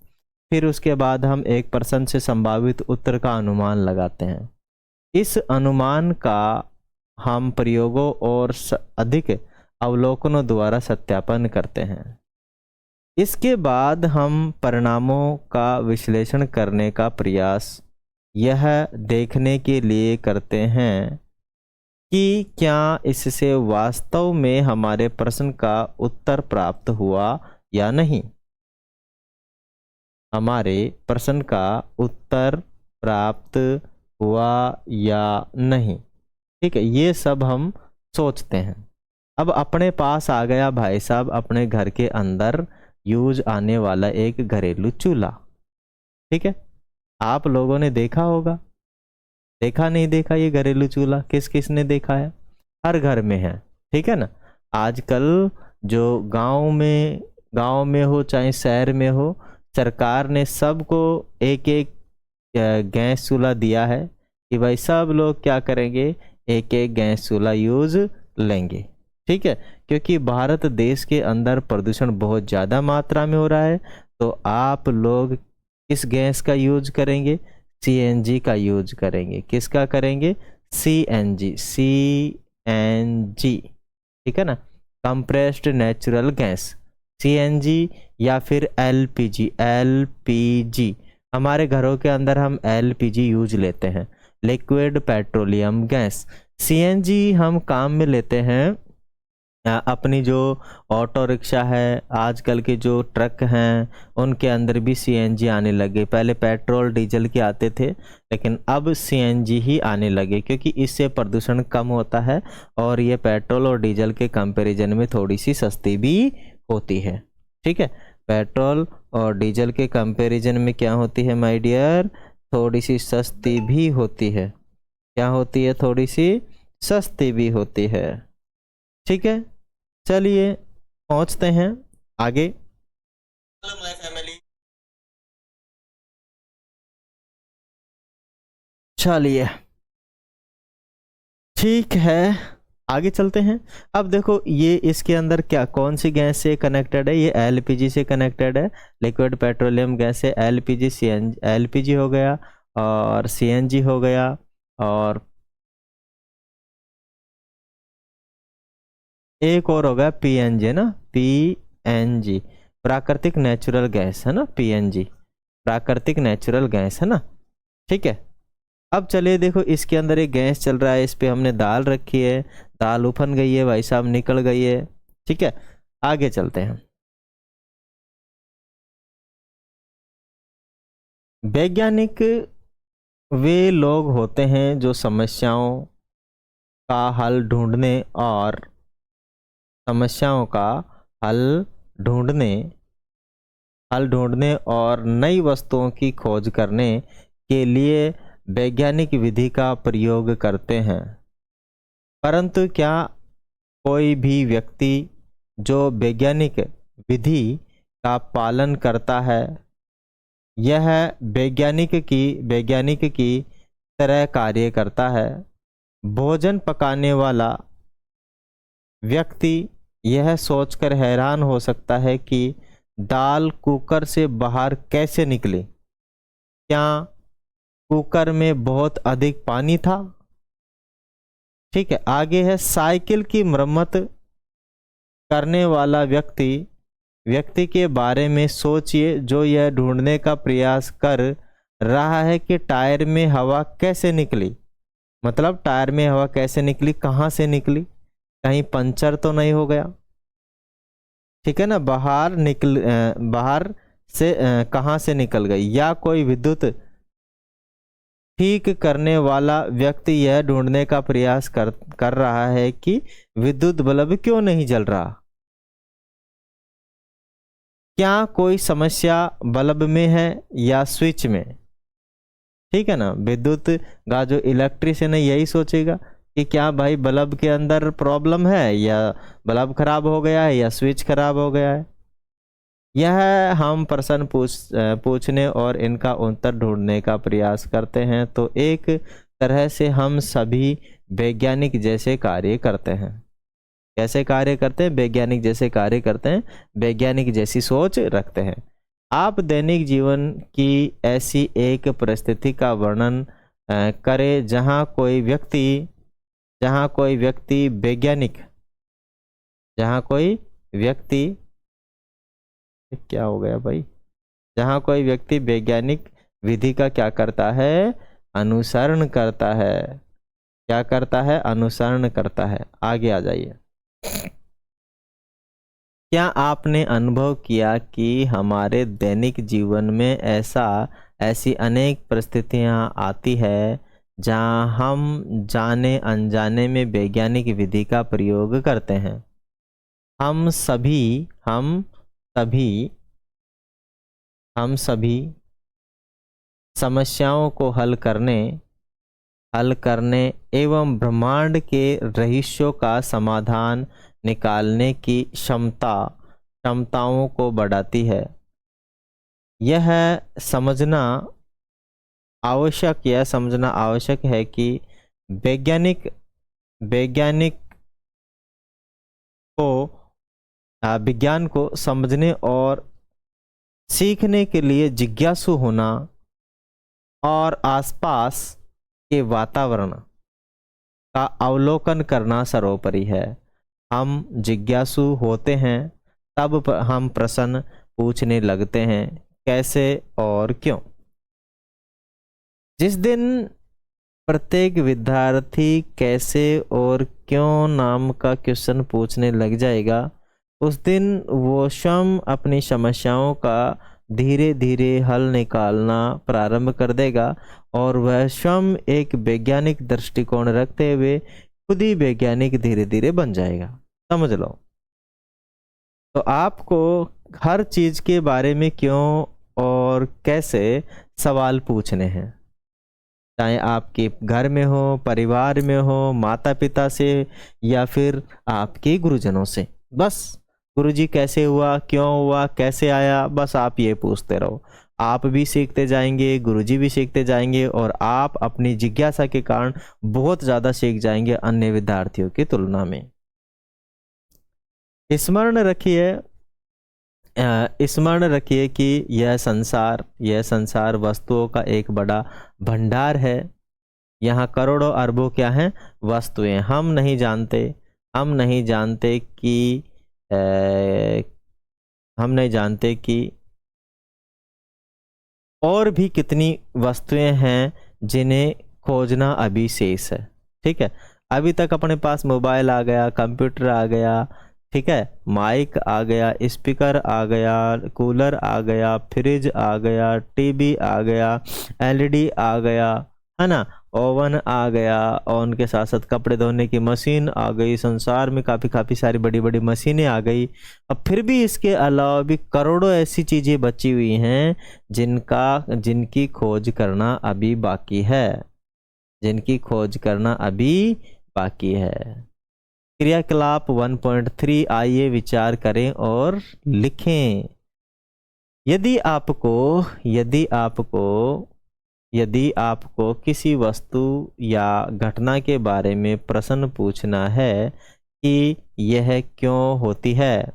Speaker 1: फिर उसके बाद हम एक प्रश्न से संभावित उत्तर का अनुमान लगाते हैं। इस अनुमान का हम प्रयोगों और अधिक अवलोकनों द्वारा सत्यापन करते हैं। इसके बाद हम परिणामों का विश्लेषण करने का प्रयास यह देखने के लिए करते हैं कि क्या इससे वास्तव में हमारे प्रश्न का उत्तर प्राप्त हुआ या नहीं। हमारे प्रश्न का उत्तर प्राप्त हुआ या नहीं। ठीक है, ये सब हम सोचते हैं। अब अपने पास आ गया भाई साहब अपने घर के अंदर यूज आने वाला एक घरेलू चूल्हा। ठीक है, आप लोगों ने देखा होगा, देखा नहीं देखा ये घरेलू चूल्हा? किस किस ने देखा है? हर घर में है। ठीक है ना, आजकल जो गांव में हो चाहे शहर में हो, सरकार ने सबको एक एक गैस चूल्हा दिया है कि भाई सब लोग क्या करेंगे, एक एक गैस चूल्हा यूज लेंगे। ठीक है, क्योंकि भारत देश के अंदर प्रदूषण बहुत ज़्यादा मात्रा में हो रहा है, तो आप लोग किस गैस का यूज करेंगे? सीएनजी का यूज करेंगे। किसका करेंगे? सीएनजी। ठीक है ना, कंप्रेस्ड नेचुरल गैस, सीएनजी या फिर एलपीजी। हमारे घरों के अंदर हम एलपीजी यूज लेते हैं, लिक्विड पेट्रोलियम गैस। सीएनजी हम काम में लेते हैं अपनी जो ऑटो रिक्शा है, आजकल के जो ट्रक हैं, उनके अंदर भी सीएनजी आने लगे। पहले पेट्रोल डीजल के आते थे, लेकिन अब सीएनजी ही आने लगे, क्योंकि इससे प्रदूषण कम होता है और ये पेट्रोल और डीजल के कंपैरिजन में थोड़ी सी सस्ती भी होती है। ठीक है, पेट्रोल और डीजल के कंपैरिजन में क्या होती है माय डियर? थोड़ी सी सस्ती भी होती है। क्या होती है? थोड़ी सी सस्ती भी होती है। ठीक है, चलिए पहुंचते हैं आगे। चलिए ठीक है, आगे चलते हैं। अब देखो ये इसके अंदर क्या कौन सी गैस से कनेक्टेड है? ये एलपीजी से कनेक्टेड है, लिक्विड पेट्रोलियम गैस है। एलपीजी सीएनजी, एलपीजी हो गया और सीएनजी हो गया, और एक और होगा पीएनजी ना, पीएनजी प्राकृतिक नेचुरल गैस है ना, पीएनजी प्राकृतिक नेचुरल गैस है ना। ठीक है, अब चलिए देखो इसके अंदर एक गैस चल रहा है, इस पे हमने दाल रखी है, दाल उफन गई है भाई साहब, निकल गई है। ठीक है, आगे चलते हैं। वैज्ञानिक वे लोग होते हैं जो समस्याओं का हल ढूंढने और समस्याओं का हल ढूंढने हल ढूंढने और नई वस्तुओं की खोज करने के लिए वैज्ञानिक विधि का प्रयोग करते हैं। परंतु क्या कोई भी व्यक्ति जो वैज्ञानिक विधि का पालन करता है, यह वैज्ञानिक की तरह कार्य करता है? भोजन पकाने वाला व्यक्ति यह सोचकर हैरान हो सकता है कि दाल कुकर से बाहर कैसे निकली। क्या कुकर में बहुत अधिक पानी था? ठीक है, आगे है साइकिल की मरम्मत करने वाला व्यक्ति के बारे में सोचिए, जो यह ढूंढने का प्रयास कर रहा है कि टायर में हवा कैसे निकली। मतलब टायर में हवा कैसे निकली, कहाँ से निकली, कहीं पंचर तो नहीं हो गया। ठीक है ना, बाहर से कहाँ से निकल गई, या कोई विद्युत ठीक करने वाला व्यक्ति यह ढूंढने का प्रयास कर रहा है कि विद्युत बल्ब क्यों नहीं जल रहा। क्या कोई समस्या बल्ब में है या स्विच में? ठीक है ना, विद्युत का जो इलेक्ट्रिशियन है यही सोचेगा कि क्या भाई बल्ब के अंदर प्रॉब्लम है, या बल्ब खराब हो गया है, या स्विच खराब हो गया है। यह हम प्रश्न पूछने और इनका उत्तर ढूंढने का प्रयास करते हैं, तो एक तरह से हम सभी वैज्ञानिक जैसे कार्य करते हैं। कैसे कार्य करते हैं? वैज्ञानिक जैसे कार्य करते हैं, वैज्ञानिक जैसी सोच रखते हैं। आप दैनिक जीवन की ऐसी एक परिस्थिति का वर्णन करें क्या हो गया भाई, जहां कोई व्यक्ति वैज्ञानिक विधि का क्या करता है? अनुसरण करता है। क्या करता है? अनुसरण करता है। आगे आ जाइए। क्या आपने अनुभव किया कि हमारे दैनिक जीवन में ऐसी अनेक परिस्थितियां आती है जहां हम जाने अनजाने में वैज्ञानिक विधि का प्रयोग करते हैं? हम सभी समस्याओं को हल करने एवं ब्रह्मांड के रहस्यों का समाधान निकालने की क्षमताओं को बढ़ाती है। यह समझना आवश्यक है कि वैज्ञानिक को विज्ञान को समझने और सीखने के लिए जिज्ञासु होना और आसपास के वातावरण का अवलोकन करना सर्वोपरि है। हम जिज्ञासु होते हैं तब हम प्रश्न पूछने लगते हैं, कैसे और क्यों। जिस दिन प्रत्येक विद्यार्थी कैसे और क्यों नाम का क्वेश्चन पूछने लग जाएगा, उस दिन वो स्वयं अपनी समस्याओं का धीरे धीरे हल निकालना प्रारंभ कर देगा और वह स्वयं एक वैज्ञानिक दृष्टिकोण रखते हुए खुद ही वैज्ञानिक धीरे धीरे बन जाएगा। समझ लो। तो आपको हर चीज के बारे में क्यों और कैसे सवाल पूछने हैं, चाहे आपके घर में हो, परिवार में हो, माता पिता से या फिर आपके गुरुजनों से। बस गुरुजी कैसे हुआ, क्यों हुआ, कैसे आया, बस आप ये पूछते रहो। आप भी सीखते जाएंगे, गुरुजी भी सीखते जाएंगे और आप अपनी जिज्ञासा के कारण बहुत ज्यादा सीख जाएंगे अन्य विद्यार्थियों की तुलना में। स्मरण रखिए कि यह संसार वस्तुओं का एक बड़ा भंडार है। यहाँ करोड़ों अरबों क्या हैं, वस्तुएं। हम नहीं जानते कि और भी कितनी वस्तुएं हैं जिन्हें खोजना अभी शेष है। ठीक है, अभी तक अपने पास मोबाइल आ गया, कंप्यूटर आ गया, ठीक है, माइक आ गया, स्पीकर आ गया, कूलर आ गया, फ्रिज आ गया, टीवी आ गया, एलईडी आ गया, है ना, ओवन आ गया, और उनके साथ साथ कपड़े धोने की मशीन आ गई। संसार में काफ़ी सारी बड़ी बड़ी मशीनें आ गई। अब फिर भी इसके अलावा भी करोड़ों ऐसी चीज़ें बची हुई हैं जिनकी खोज करना अभी बाकी है। क्रियाकलाप 1.3 आइए विचार करें और लिखें। यदि आपको किसी वस्तु या घटना के बारे में प्रश्न पूछना है कि यह क्यों होती है,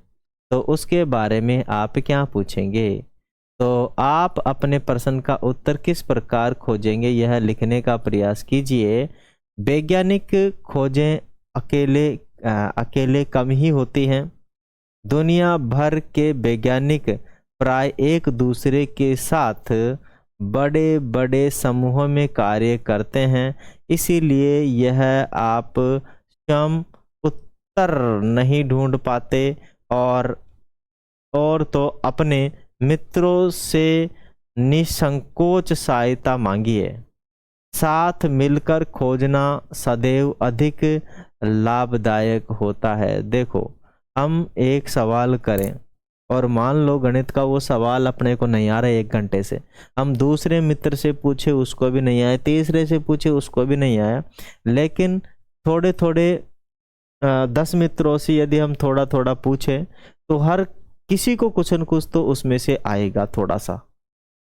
Speaker 1: तो उसके बारे में आप क्या पूछेंगे? तो आप अपने प्रश्न का उत्तर किस प्रकार खोजेंगे, यह लिखने का प्रयास कीजिए। वैज्ञानिक खोजें अकेले कम ही होती हैं। दुनिया भर के वैज्ञानिक प्राय एक दूसरे के साथ बड़े बड़े समूहों में कार्य करते हैं, इसीलिए यह आप स्वयं उत्तर नहीं ढूंढ पाते और तो अपने मित्रों से निसंकोच सहायता मांगिए। साथ मिलकर खोजना सदैव अधिक लाभदायक होता है। देखो, हम एक सवाल करें और मान लो गणित का वो सवाल अपने को नहीं आ रहा है 1 घंटे से, हम दूसरे मित्र से पूछे उसको भी नहीं आया, तीसरे से पूछे उसको भी नहीं आया, लेकिन थोड़े 10 मित्रों से यदि हम थोड़ा थोड़ा पूछे तो हर किसी को कुछ न कुछ तो उसमें से आएगा थोड़ा सा,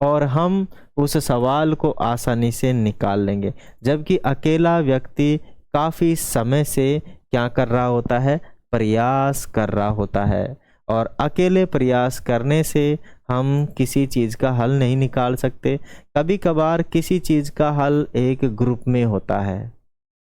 Speaker 1: और हम उस सवाल को आसानी से निकाल लेंगे। जबकि अकेला व्यक्ति काफ़ी समय से क्या कर रहा होता है, प्रयास कर रहा होता है, और अकेले प्रयास करने से हम किसी चीज़ का हल नहीं निकाल सकते। कभी कभार किसी चीज़ का हल एक ग्रुप में होता है।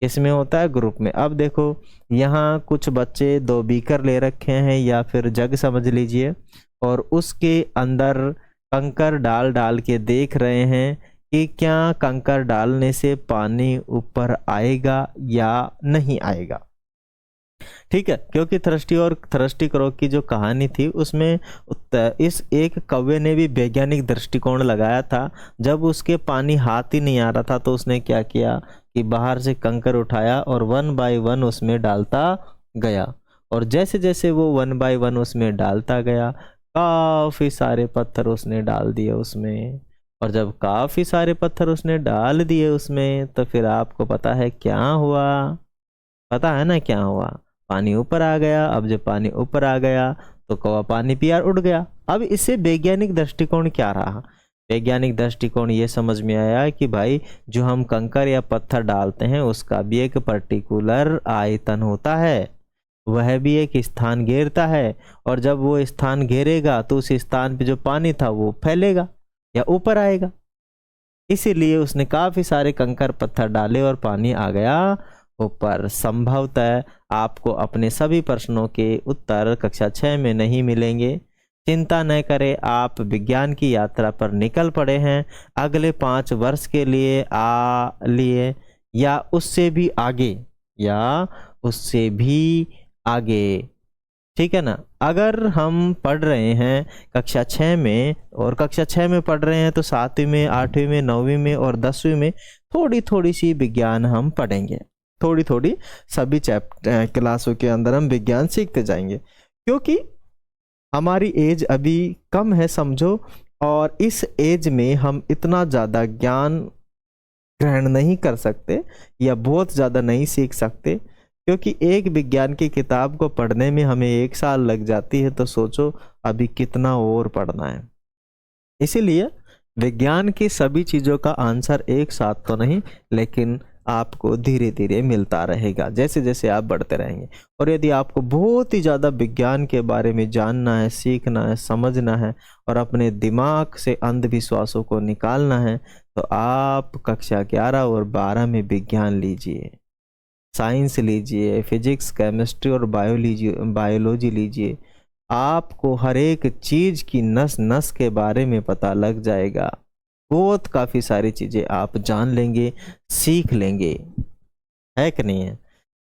Speaker 1: इसमें होता है ग्रुप में। अब देखो, यहाँ कुछ बच्चे 2 बीकर ले रखे हैं या फिर जग समझ लीजिए, और उसके अंदर कंकर डाल के देख रहे हैं कि क्या कंकर डालने से पानी ऊपर आएगा या नहीं आएगा। ठीक है, क्योंकि थ्रस्टी और थ्रस्टी क्रॉक की जो कहानी थी उसमें इस एक कौवे ने भी वैज्ञानिक दृष्टिकोण लगाया था। जब उसके पानी हाथ ही नहीं आ रहा था तो उसने क्या किया कि बाहर से कंकर उठाया और 1 बाय 1 उसमें डालता गया, और जैसे जैसे वो 1 बाय 1 उसमें डालता गया, काफ़ी सारे पत्थर उसने डाल दिए उसमें, और जब काफ़ी सारे पत्थर उसने डाल दिए उसमें तो फिर आपको पता है क्या हुआ, पता है ना क्या हुआ, पानी ऊपर आ गया। अब जब पानी ऊपर आ गया तो कौवा पानी पिया उड़ गया। अब इससे वैज्ञानिक दृष्टिकोण क्या रहा? वैज्ञानिक दृष्टिकोण ये समझ में आया कि भाई जो हम कंकर या पत्थर डालते हैं उसका भी एक पर्टिकुलर आयतन होता है, वह भी एक स्थान घेरता है, और जब वो स्थान घेरेगा तो उस स्थान पे जो पानी था वो फैलेगा या ऊपर आएगा। इसीलिए उसने काफ़ी सारे कंकर पत्थर डाले और पानी आ गया ऊपर। संभवतः आपको अपने सभी प्रश्नों के उत्तर कक्षा 6 में नहीं मिलेंगे। चिंता न करें, आप विज्ञान की यात्रा पर निकल पड़े हैं। अगले 5 वर्ष के लिए या उससे भी आगे, या उससे भी आगे, ठीक है ना। अगर हम पढ़ रहे हैं कक्षा 6 में, और कक्षा 6 में पढ़ रहे हैं तो 7वीं में, 8वीं में, 9वीं में और 10वीं में थोड़ी थोड़ी सी विज्ञान हम पढ़ेंगे, थोड़ी थोड़ी सभी क्लासों के अंदर हम विज्ञान सीखते जाएंगे, क्योंकि हमारी एज अभी कम है समझो, और इस एज में हम इतना ज़्यादा ज्ञान ग्रहण नहीं कर सकते या बहुत ज़्यादा नहीं सीख सकते, क्योंकि एक विज्ञान की किताब को पढ़ने में हमें 1 साल लग जाती है, तो सोचो अभी कितना और पढ़ना है। इसीलिए विज्ञान की सभी चीज़ों का आंसर एक साथ तो नहीं, लेकिन आपको धीरे धीरे मिलता रहेगा जैसे जैसे आप बढ़ते रहेंगे। और यदि आपको बहुत ही ज़्यादा विज्ञान के बारे में जानना है, सीखना है, समझना है और अपने दिमाग से अंधविश्वासों को निकालना है, तो आप कक्षा 11 और 12 में विज्ञान लीजिए, साइंस लीजिए, फिजिक्स, केमिस्ट्री और बायोलॉजी लीजिए। आपको हर एक चीज़ की नस नस के बारे में पता लग जाएगा, बहुत काफ़ी सारी चीज़ें आप जान लेंगे, सीख लेंगे, है कि नहीं है।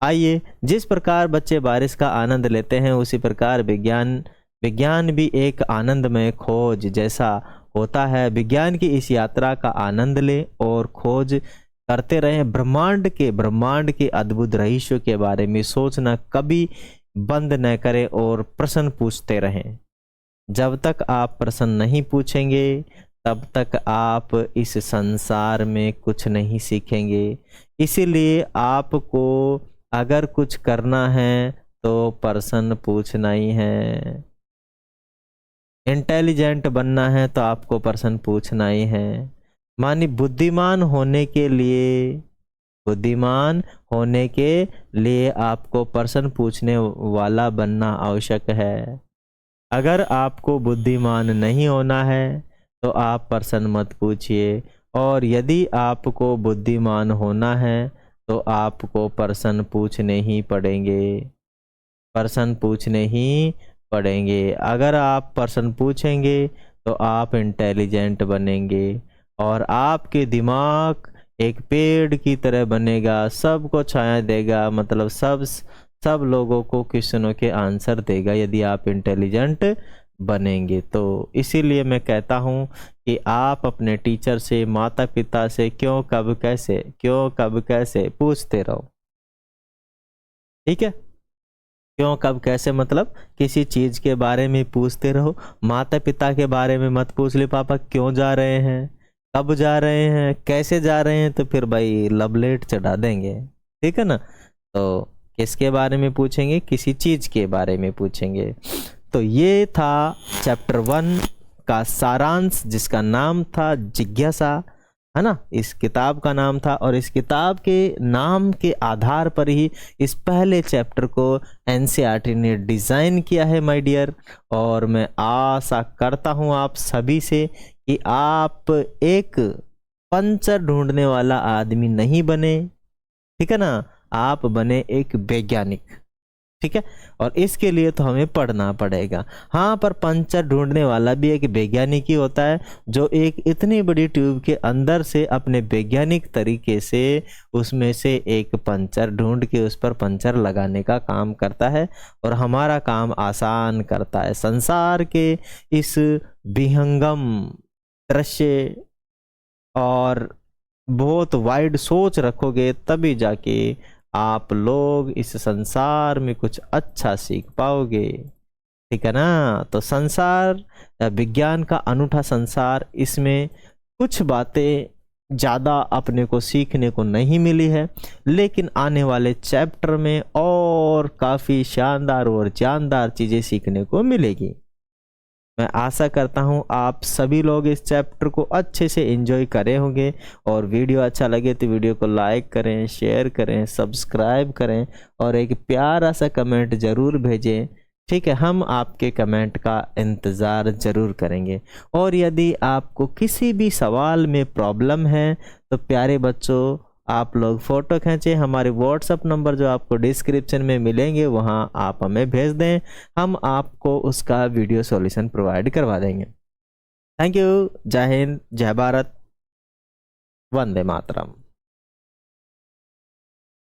Speaker 1: आइए, जिस प्रकार बच्चे बारिश का आनंद लेते हैं, उसी प्रकार विज्ञान भी एक आनंदमय खोज जैसा होता है। विज्ञान की इस यात्रा का आनंद लें और खोज करते रहें। ब्रह्मांड के अद्भुत रहस्यों के बारे में सोचना कभी बंद न करें और प्रश्न पूछते रहें। जब तक आप प्रश्न नहीं पूछेंगे, तब तक आप इस संसार में कुछ नहीं सीखेंगे। इसीलिए आपको अगर कुछ करना है तो प्रश्न पूछना ही है। इंटेलिजेंट बनना है तो आपको प्रश्न पूछना ही है। मानी बुद्धिमान होने के लिए आपको प्रश्न पूछने वाला बनना आवश्यक है। अगर आपको बुद्धिमान नहीं होना है तो आप प्रश्न मत पूछिए, और यदि आपको बुद्धिमान होना है तो आपको प्रश्न पूछने ही पड़ेंगे। अगर आप प्रश्न पूछेंगे तो आप इंटेलिजेंट बनेंगे और आपके दिमाग एक पेड़ की तरह बनेगा, सबको छाया देगा, मतलब सब लोगों को क्वेश्चनों के आंसर देगा यदि आप इंटेलिजेंट बनेंगे। तो इसीलिए मैं कहता हूँ कि आप अपने टीचर से, माता पिता से क्यों कब कैसे पूछते रहो, ठीक है। क्यों कब कैसे मतलब किसी चीज़ के बारे में पूछते रहो। माता पिता के बारे में मत पूछ ले, पापा क्यों जा रहे हैं, कब जा रहे हैं, कैसे जा रहे हैं, तो फिर भाई लवलेट चढ़ा देंगे, ठीक है ना। तो किसके बारे में पूछेंगे, किसी चीज़ के बारे में पूछेंगे। तो ये था चैप्टर 1 का सारांश, जिसका नाम था जिज्ञासा, है ना। इस किताब का नाम था, और इस किताब के नाम के आधार पर ही इस पहले चैप्टर को एनसीईआरटी ने डिज़ाइन किया है माय डियर। और मैं आशा करता हूँ आप सभी से कि आप एक पंचर ढूंढने वाला आदमी नहीं बने, ठीक है ना, आप बने एक वैज्ञानिक, ठीक है। और इसके लिए तो हमें पढ़ना पड़ेगा। हाँ, पर पंचर ढूंढने वाला भी एक वैज्ञानिक ही होता है, जो एक इतनी बड़ी ट्यूब के अंदर से अपने वैज्ञानिक तरीके से उसमें से एक पंचर ढूंढ के उस पर पंचर लगाने का काम करता है और हमारा काम आसान करता है। संसार के इस विहंगम दृश्य और बहुत वाइड सोच रखोगे, तभी जाके आप लोग इस संसार में कुछ अच्छा सीख पाओगे, ठीक है ना। तो संसार, विज्ञान का अनूठा संसार, इसमें कुछ बातें ज़्यादा अपने को सीखने को नहीं मिली है, लेकिन आने वाले चैप्टर में और काफ़ी शानदार और जानदार चीज़ें सीखने को मिलेगी। मैं आशा करता हूँ आप सभी लोग इस चैप्टर को अच्छे से एंजॉय करे होंगे, और वीडियो अच्छा लगे तो वीडियो को लाइक करें, शेयर करें, सब्सक्राइब करें और एक प्यारा सा कमेंट ज़रूर भेजें, ठीक है। हम आपके कमेंट का इंतज़ार ज़रूर करेंगे। और यदि आपको किसी भी सवाल में प्रॉब्लम है तो प्यारे बच्चों, आप लोग फ़ोटो खींचें, हमारे व्हाट्सअप नंबर जो आपको डिस्क्रिप्शन में मिलेंगे वहाँ आप हमें भेज दें, हम आपको उसका वीडियो सॉल्यूशन प्रोवाइड करवा देंगे। Thank you. जय हिंद, जय भारत, वंदे मातरम।